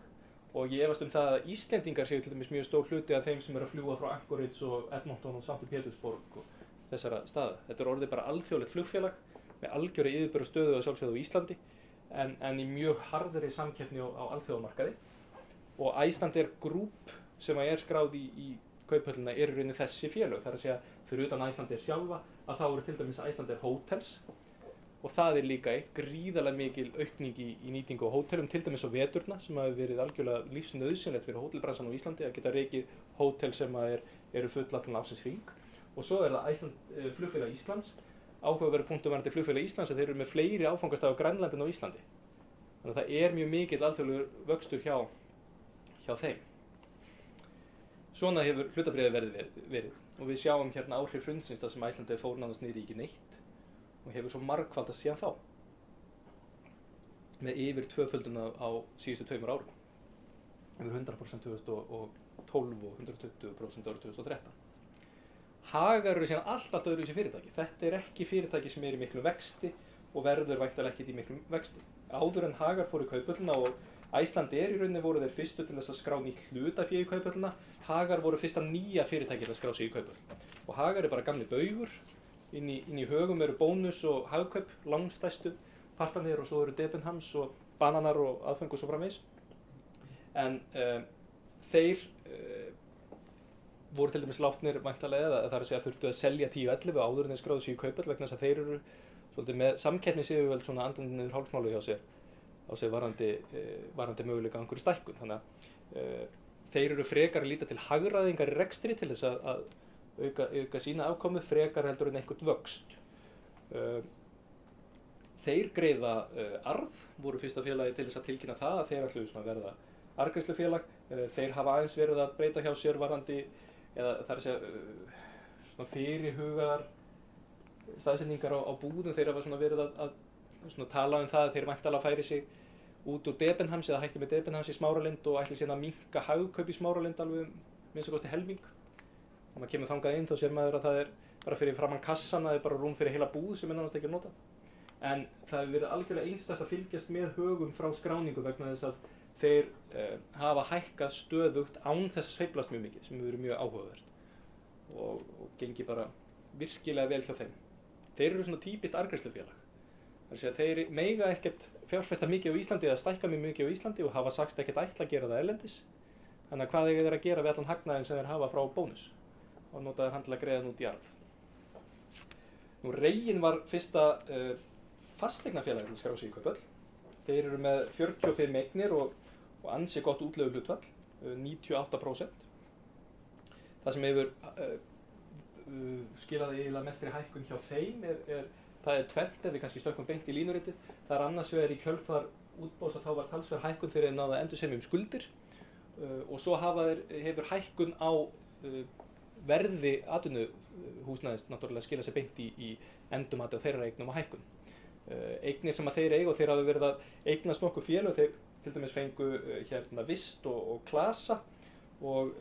og ég efast það að Íslendingar séu til dæmis mjög stór hluti af þeim sem eru að fljúga frá Anchorage og Edmonton og St. Petersburg og þessara staða. Þetta er orðið bara alþjóðlegt flugfélag með algjöra yfirburða stöðu að sjálfsögðu á Íslandi en í mjög harðri samkeppni á alþjóðamarkaði. Og Icelandair Group sem er skráð í kauphöllina er í rauninni þessi félög. Það er að segja fyrir utan Icelandair sjálfa að þá eru til dæmis Icelandair Hotels og það er líka gríðarlega mikil aukning í nýtingu á hótelum, til dæmis á veturna sem hafi verið algjörlega lífsnauðsynlegt fyrir hótelbransan á Íslandi að geta rekið hótel sem eru full allan ársins hring. Og svo er það Flugfélag Íslands, áhugaverður punktur varðandi Flugfélag Íslands að þeir eru með fleiri áfangastaði á Grænlandi en á Íslandi. Þannig að það er mjög mikill alþjóðlegur vöxtur hjá þeim. Svona hefur hlutabréfið verið og við sjáum hérna áhrif hrunsins þar sem Icelandair fór nánast niður í ekki neitt og hefur svo margfaldast síðan þá með yfir tvöföldun á síðustu 2 árum. Yfir 100% 2012 og 120% árið 2013. Hagar eru síðan allt öðruvísi fyrirtæki. Þetta er ekki fyrirtæki sem er í miklu vexti og verður væntanlega ekkert í miklu vexti. Áður en Hagar fór í kauphöllina og Icelandair í rauninni voru þeir fyrstu til þess að skrá nýtt hlutafé í kauphöllina. Hagar voru fyrsta nýja fyrirtæki til að skrá sig í kauphöll. Og Hagar er bara gamli baugur. Inn í högum eru Bónus og Hagkaup, langstærstu partarnir og svo eru Debenhams og Bananar og aðfeng og svo framvegis. En þeir voru til dæmis látnir væntanlega eða það er að segja þurftu að selja 10-11 áður en þeir skráðu sig í kauphöll vegna þess að þeir eru svolítið með samkeppnisyfirvöld svona andandi niður hálsmáli hjá sér varðandi möguleika einhverju stækkun. Þannig að þeir eru frekar að líta til hagræðingar í rekstri til þess að auka sína afkomu frekar heldur en einhvern vöxt. Þeir greiða arð, voru fyrsta félagi til þess að tilkynna það að þeir ætluðu að verða arðgreiðslufélag. Þeir hafa aðeins verið að breyta hjá sér varðandi, eða það er að segja svona fyrirhugaðar staðsetningar á búðum. Þeir hafa verið að tala það að þeir væntanlega færi sig út úr Debenhams eða hætti með Debenhams í Smáralind og ætli síðan að minnka Hagkaup í Smáralind alveg minnst að kosti helming. Þegar maður kemur þangað inn þá sér maður að það er bara fyrir framan kassan, það er bara rúm fyrir heila búð sem nánast ekki notað. En það hefur verið algjörlega einstakt að fylgjast með högum frá skráningu vegna þess að þeir hafa hækkað stöðugt án þess að sveiflast mjög mikið sem hefur verið mjög áhugavert og gengi bara virkilega vel hjá þeim. Þeir eru svona típist arðgreiðslufélag. Það er að segja þeir mega ekkert fjárfesta mikið á Íslandi eða stækka mikið á Íslandi og hafa sagst ekkert ætla að gera það erlendis. Þannig að hvað eiga þeir að gera við allan hagnaðinn sem þeir hafa frá Bónus og nota þeir hann til að greiða hann út í arð. Nú Reginn var fyrsta fasteignafélagið til að skrá sig í kauphöll. Þeir eru með 45 eignir og ansi gott útleiguhlutfall, 98%. Það sem hefur skilaði eiginlega mestri hækkun hjá þeim það er tvennt ef við kannski stökkum beint í línuritið. Það er annars vegar í kjölfar útboðs að þá var talsverð hækkun fyrir að náða endursemja skuldir og svo hefur hækkun á verði atvinnuhúsnæðis náttúrulega skila sér beint í endurmati á þeirra eignum og hækkun. Eignir sem að þeir eiga og þeir hafa verið að eignast nokkuð félög, þeir til dæmis fengu Vist og Klasa og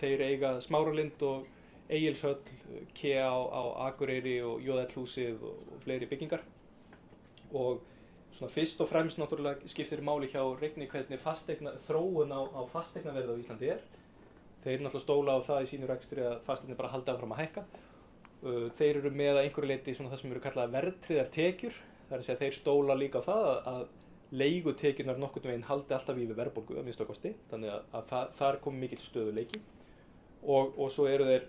þeir eiga Smáralind og Egilshöll, KEA á Akureyri og JL-húsið og fleiri byggingar. Og svona fyrst og fremst náttúrulega skiptir máli hjá Regni hvernig þróun á fasteignaverði á Íslandi er. Þeir náttúrulega stóla á það í sínu rekstri að fasteignir bara haldi áfram að hækka. Þeir eru með að einhverju leyti svona það sem eru kallað verðtryggðar tekjur. Það er að segja þeir stóla líka á það að leigutekjurnar nokkurn veginn haldi alltaf í við verðbólgu að minnsta kosti. Þannig að þar kom mikill stöðuleiki. Og svo eru þeir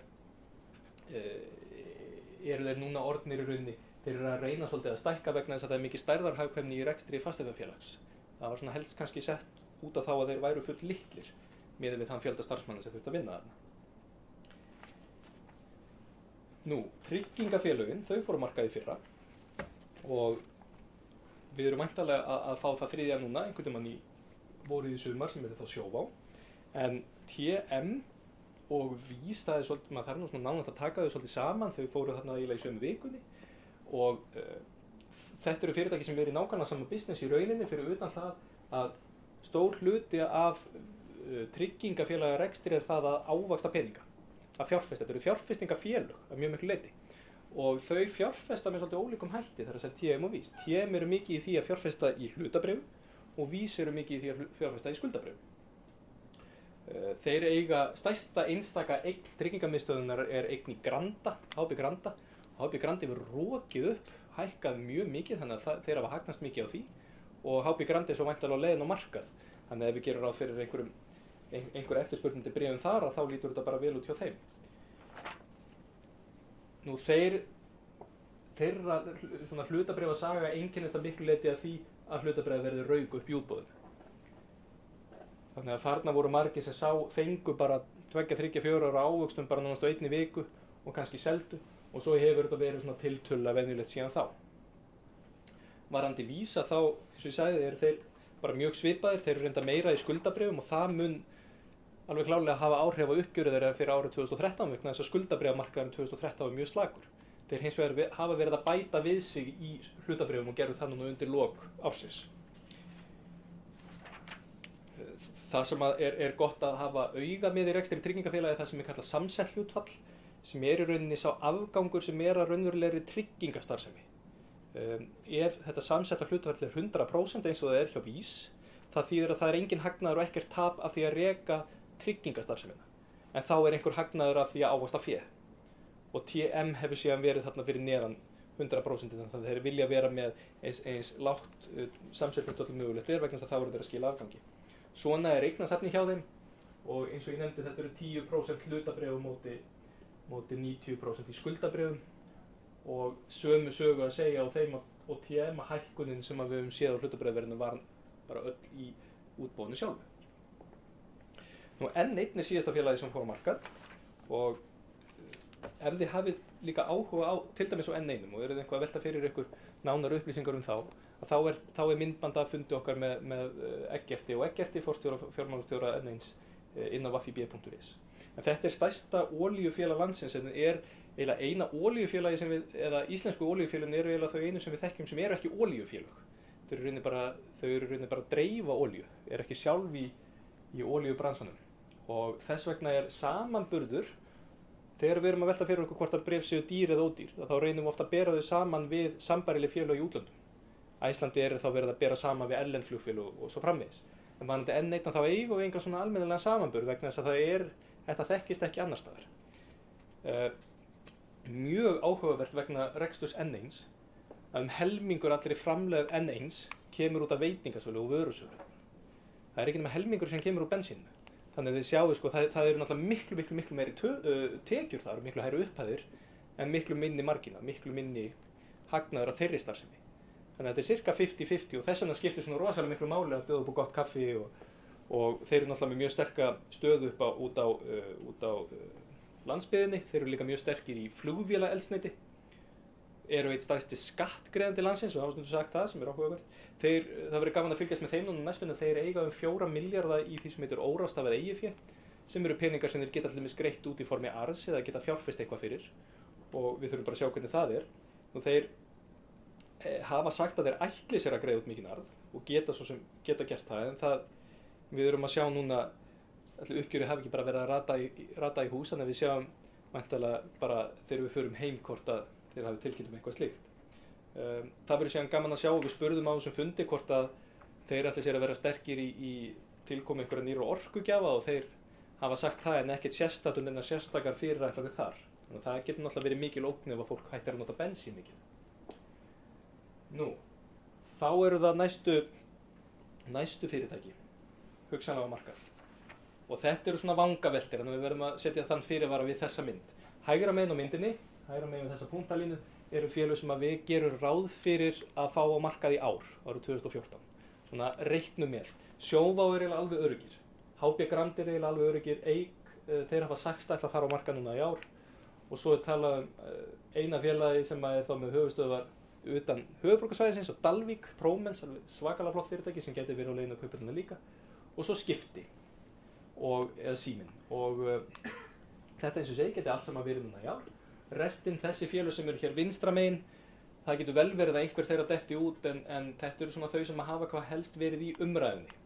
núna orðnir í rauninni, þeir eru að reyna svolítið að stækka vegna þess að það er mikið stærðarhagkvæmni í rekstri fasteignafélags. Það var svona helst kannski sett út af þá að þeir væru full litlir miðað við þann fjölda starfsmanna sem þurfti að vinna þarna. Nú, tryggingafélögin, þau fóru á markað í fyrra og við erum væntanlega að fá það þriðja núna, einhvern tímann í vorið í sumar sem þá Sjóvá. En TM og Vís, það er svolítið, maður þarf nú svona nánast að taka þau svolítið saman, þau fóru þarna eiginlega í sömu vikunni og þetta eru fyrirtæki sem verið nákvæmlega sama business í rauninni fyrir utan það að stór hluti af tryggingafélagarekstri er það að ávaxta peninga, að fjárfesta. Þetta eru fjárfestingafélög að mjög miklu leyti og þau fjárfesta með svolítið ólíkum hætti, það er að segja TM og Vís. TM eru mikið í því að fjárfesta í hlutabréfum og Vís eru mikið í því að fjárfesta í skuldabréfum. Þeir eiga stærsta einstaka eign tryggingamiðstöðunar er eign í Granda, HB Granda. HB Grandi hefur rokið upp, hækkað mjög mikið, þannig að þeir hafa hagnast mikið á því og HB Grandi er svo væntanlega á leiðin á markað. Þannig að ef við gerum ráð fyrir einhver eftirspurnandi bréfum þar þá lítur þetta bara vel út hjá þeim. Nú þeirra svona hlutabréfasaga einkennist að miklu leyti að því að hlutabréf verði rauk upp í útboðum. Þannig að þarna voru margir sem fengu bara 2, 3, 4 ára ávöxtun bara nánast á einni viku og kannski seldu og svo hefur þetta verið svona tiltölulega venjulegt síðan þá. Varðandi Vísa þá, eins og ég sagði, eru þeir bara mjög svipaðir, þeir eru reynda meira í skuldabréfum og það mun alveg klárlega hafa áhrif á uppgjörið þeirra fyrir árið 2013 vegna þess að skuldabréfamarkaðurinn 2013 var mjög slakur. Þeir hins vegar hafa verið að bæta við sig í hlutabréfum og gerðu það nú undir lok ársins. Það sem er gott að hafa auga með í rekstri tryggingafélagi það sem er kallað samsett hlutfall sem er í rauninni sá afgangur sem er að raunverulegri tryggingastarfsemi. Ef þetta samsetta hlutfall er 100% eins og það er hjá Vís, það þýðir að það er engin hagnaður og ekkert tap af því að reka tryggingastarfsemina. En þá er einhver hagnaður af því að ávaxta fé. Og TM hefur síðan verið þarna fyrir neðan 100% þannig að þeir vilja vera með eins lágt samsett hlutfall mögulegt vegna þess að það voru þeir að skila afgangi. Svona er eignasafni hjá þeim og eins og ég nefndi þetta eru 10% hlutabréfum móti 90% í skuldabréfum og sömu sögu að segja á þeim og TM að hækkunin sem við höfum séð á hlutabréfverðinu var bara öll í útboðinu sjálfu. Nú N1 er síðasta félagi sem fór á markað og ef þið hafið líka áhuga á til dæmis á N1 og eruð eitthvað að velta fyrir ykkur nánar upplýsingar þá er myndband af fundi okkar með Eggerti og Eggerti, fjármálastjóra N1 inn á wafib.is. En þetta er stærsta olíufélag landsins en er eiginlega eina olíufélagi eða íslensku olíufélagin eru eiginlega þau einu sem við þekkjum sem eru ekki olíufélag. Þau eru rauninni bara að dreifa olíu, eru ekki sjálf í olíubransanum. Og þess vegna er samanburður, þegar við erum að velta fyrir okkur hvort að bréf séu dýr eða ódýr, þá reynum við ofta að bera þau saman við sambærileg félög í útlöndum. Æslandi er þá verið að bera saman við erlend flugfélög og svo framvegis. En varðandi N1 þá eigum við enga svona almennilegan samanburð vegna þess að þetta þekkist ekki annars staðar. Mjög áhugavert vegna reksturs N1 að helmingur allri framlegð N1 kemur út af veitingasölu og vörusölu. Það er ekki nema helmingur sem kemur úr bensínu. Þannig að þið sjáu það eru náttúrulega miklu meiri tekjur þar, miklu hærri upphæðir en miklu minni margina, miklu minni hagnaður af þeirri starfsemi. Þannig að þetta er cirka 50-50 og þess vegna skiptir svona rosalega miklu máli að bjóða upp á gott kaffi og þeir eru náttúrulega með mjög sterka stöðu út á landsbyggðinni. Þeir eru líka mjög sterkir í flugvélaeldsneyti. eru eitt stærsti skattgreiðandi landsins og hafa stundum sagt það sem áhugavert. Það verður gaman að fylgjast með þeim núna næstunni. Þeir eiga 4 milljarða í því sem heitir órastafað eigið fé, sem eru peningar sem þeir geta til dæmis greitt út í formi arðs eða geta fjárfest eitthvað fyrir, og við þurfum bara að sjá hvernig það er. Og þeir hafa sagt að þeir ætli sér að greiða út mikinn arð og geta gert það, en við erum að sjá núna allir uppgjörið hafi ekki bara verið að rata í hús, þannig að við sjáum væntanlega bara þegar við förum heim hvort að þeir hafi tilkynnt eitthvað slíkt. Það verður síðan gaman að sjá, og við spurðum á þessum fundi hvort að þeir ætli sér að vera sterkir í tilkomi einhverja nýra orkugjafa, og þeir hafa sagt það en ekkert sérstakar fyrirætlanir þar. Þannig að það getur náttúrulega verið mikil ógn ef að fólk hættir að nota bensín mikið. Nú, þá eru það næstu fyrirtæki, hugsanlega á markað. Og þetta eru svona vangaveltir, en við verðum að setja þann fyrirvara við þessa mynd. Hægra megin á myndinni, hægra megin við þessa punktalínu, eru félög sem að við gerum ráð fyrir að fá á markað í árið 2014. Svona reiknum með. Sjóvá er eiginlega alveg öruggir. HB Grandi er eiginlega alveg öruggir. Eik, þeir hafa sagst ætla að fara á markað núna í ár. Og svo er talað eina félagi sem er þá með höfuðstöðvar utan höfuðborgarsvæðisins, og Dalvík, Promens, svakalega flott fyrirtæki sem getur verið á leiðinu að kaupa hérna líka. Og svo Skipti, eða Síminn. Og þetta eins og segi geti allt saman verið núna í ár. Restinn, þessi félög sem eru hér vinstra megin, það getur vel verið að einhver þeirra detti út, en þetta eru svona þau sem að hafa hvað helst verið í umræðinni.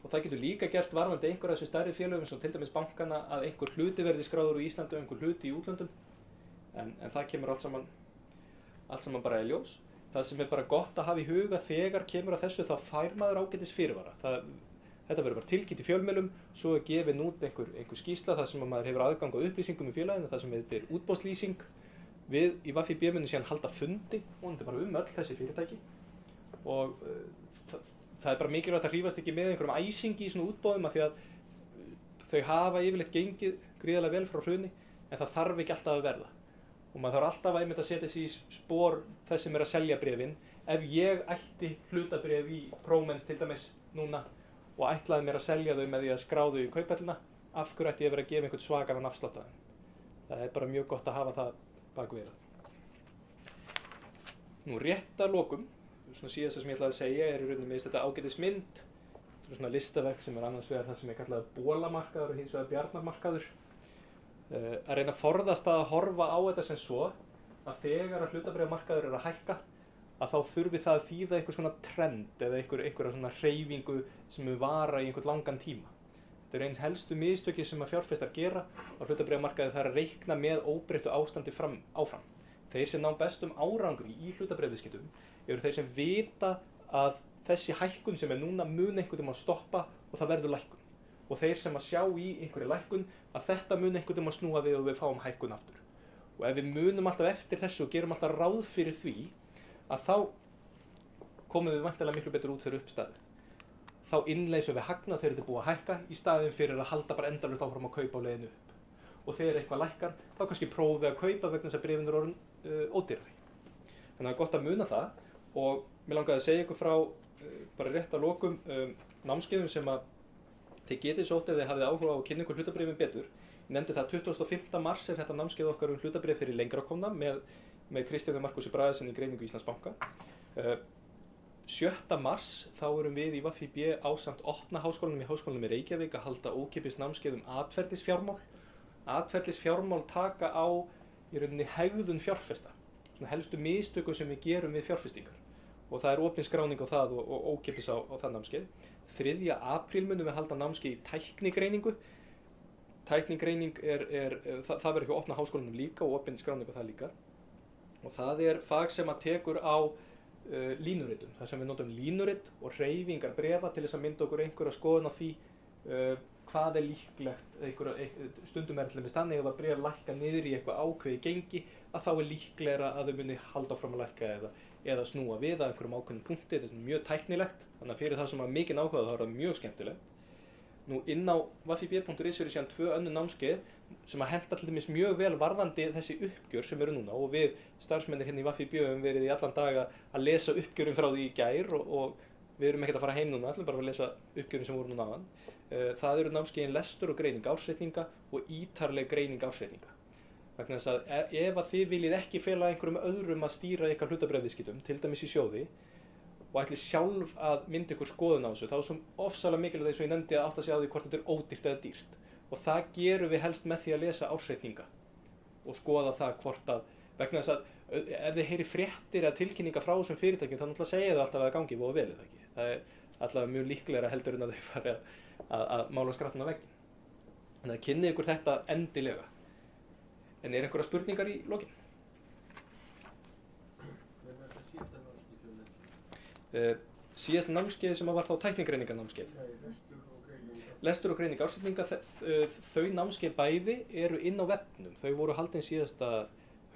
Og það getur líka gert varðandi einhver af þessu stærri félögum, eins og til dæmis bankana, að einhver hluti verði skráður í Íslandi og einhver hluti í útlöndum. En það kemur allt saman bara í ljós. Það sem er bara gott að hafa í huga þegar kemur að þessu, þá fær maður ágætis fyrirvara. Þetta verður bara tilkynnt í fjölmiðlum, svo er gefin út einhver skýrsla þar sem maður hefur aðgang á upplýsingum í félaginu, þar sem heitir útboðslýsing. Við í VFIB munum síðan halda fundi, vonandi bara öll þessi fyrirtæki. Og það er bara mikilvægt að hrífast ekki með einhverjum æsingi í svona útboðum, af því að þau hafa yfirleitt gengið gríðarlega vel frá hruni, en það þarf ekki alltaf að verða. Og maður þarf alltaf að setja sig í spor þess sem er að selja bréfin. Ef ég ætti hlutabréf í Promens til dæmis núna, og ætlaði mér að selja þau með því að skrá þau í kauphöllina, af hverju ætti ég verið að gefa einhvern svakaran afslátt af þeim? Það er bara mjög gott að hafa það bak við það. Nú rétt að lokum, svona síðasta sem ég ætlaði að segja er í rauninni með þetta ágætis mynd. Þetta er svona listaverk sem er annars vegar það sem er kallað bólamarkaður og hins vegar bjarnarmarkaður. Að reyna að forðast að horfa á þetta sem svo að þegar að hlutabréfamarkaður er að hækka, að þá þurfi það að þýða eitthvað svona trend eða einhverja svona hreyfingu sem vara í einhvern langan tíma. Þetta er eins helstu mistöki sem að fjárfestar gera á hlutabréfamarkaði, það er að reikna með óbreyttu ástandi áfram. Þeir sem ná bestum árangri í hlutabréfaviðskiptum eru þeir sem vita að þessi hækkun sem er núna mun einhvern tímann að stoppa og það verður lækkun. Og þeir sem að sjá í einhverju lækkun að þetta mun einhvern tímann að snúa við og við fáum hækkun aftur. Og ef við munum alltaf eftir þessu og gerum alltaf ráð fyrir því, að þá komum við væntanlega miklu betur út þegar uppstæðið. Þá innleysum við hagnað þegar þetta er búið að hækka í staðinn fyrir að halda bara endalaust áfram að kaupa á leiðinu upp. Og þegar eitthvað lækkar, þá kannski prófið að kaupa vegna þess að bréfin eru orðin ódýrari. Þannig að það er gott að muna það, og mér langaði að segja ykkur frá bara rétt að lokum námskeiðum sem að þið getið sótt ef þið hafið áhuga á að kynna ykkur hlutabréfin betur. Ég nefndi það 25. mars er þetta námskeið okkar hlutabréf fyrir lengra komna með Kristjáni Markúsi Bragasyni í greiningu Íslandsbanka. 7. mars þá erum við í VFIB ásamt opna háskólanum í Háskólanum í Reykjavík að halda ókeypis námskeið atferlisfjármál. Atferlisfjármál taka á í rauninni hegðun fjárfesta, svona helstu mistökum sem við gerum við fjárfestingar. Og það er opin skráning á það og ókeypis á það námskeið. 3. apríl munum við halda námskeið í tæknigreiningu. Tæknigreining það verður hjá opna háskólanum líka og opin skráning á það líka. Og það er fag sem að tekur á línuritun, þar sem við notum línurit og hreyfingar bréfa til þess að mynda okkur einhverja skoðun á því hvað er líklegt, stundum er allir með stannig ef að bréf lækka niður í eitthvað ákveði gengi, að þá er líklegra að þau muni halda áfram að lækka eða snúa við að einhverjum ákveðnum punkti. Þetta er mjög tæknilegt, þannig að fyrir það sem er mikinn áhuga þá er það mjög skemmtilegt. Nú inn á vfib.is eru síðan 2 önnur námskeið sem að henta til dæmis mjög vel varðandi þessi uppgjör sem eru núna, og við starfsmennir hérna í VFIB höfum verið í allan dag að lesa uppgjörum frá því í gær og við erum ekkert að fara heim núna, ætlum bara að lesa uppgjörum sem voru núna áðan. Það eru námskeiðin lestur og greining ársreikninga og ítarleg greining ársreikninga. Vegna þess að ef að þið viljið ekki fela einhverjum öðrum að stýra ykkar hlutabréfaviðskiptum, til dæmis í sjóði, og ætli sjálf að mynda ykkur skoðun á þessu, þá er svo ofsalega mikilvægt eins og ég nefndi að átta sig á því hvort þetta er ódýrt eða dýrt. Og það gerum við helst með því að lesa ársreikninga og skoða það hvort að, vegna þess að ef þið heyri fréttir eða tilkynninga frá þessum fyrirtækjum, þá náttúrulega segja þau alltaf að það gangi voða vel, eða ekki. Það er allavega mjög líklegra heldur en að þau fari að mála skrattan á vegginn. Þannig að kynnið ykkur þetta endilega. En er einhverja spurningar í lokin? Síðast námskeið sem var þá tæknigreiningarnámskeið. Lestur og greining ársreikninga, þau námskeið bæði eru inn á vefnum. Þau voru haldin síðasta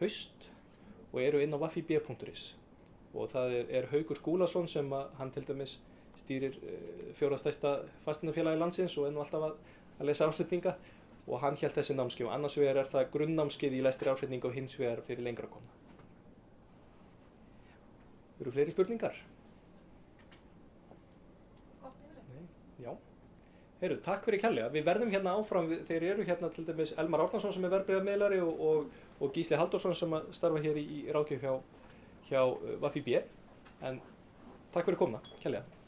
haust og eru inn á wafib.is. Og það er Haukur Skúlason sem hann til dæmis stýrir 4. stærsta fasteignafélagi landsins og er nú alltaf að lesa ársreikninga. Og hann hélt þessi námskeið. Annars vegar er það grunnnámskeið í lestri ársreikninga og hins vegar fyrir lengra komna. Eru fleiri spurningar? Já. Heyrðu, takk fyrir kærlega. Við verðum hérna áfram, þeir eru hérna til dæmis Elmar Árnason sem er verðbréfamiðlari og Gísli Halldórsson sem starfa hér í ráðgjöf hjá WAFIB. En takk fyrir komuna, kærlega.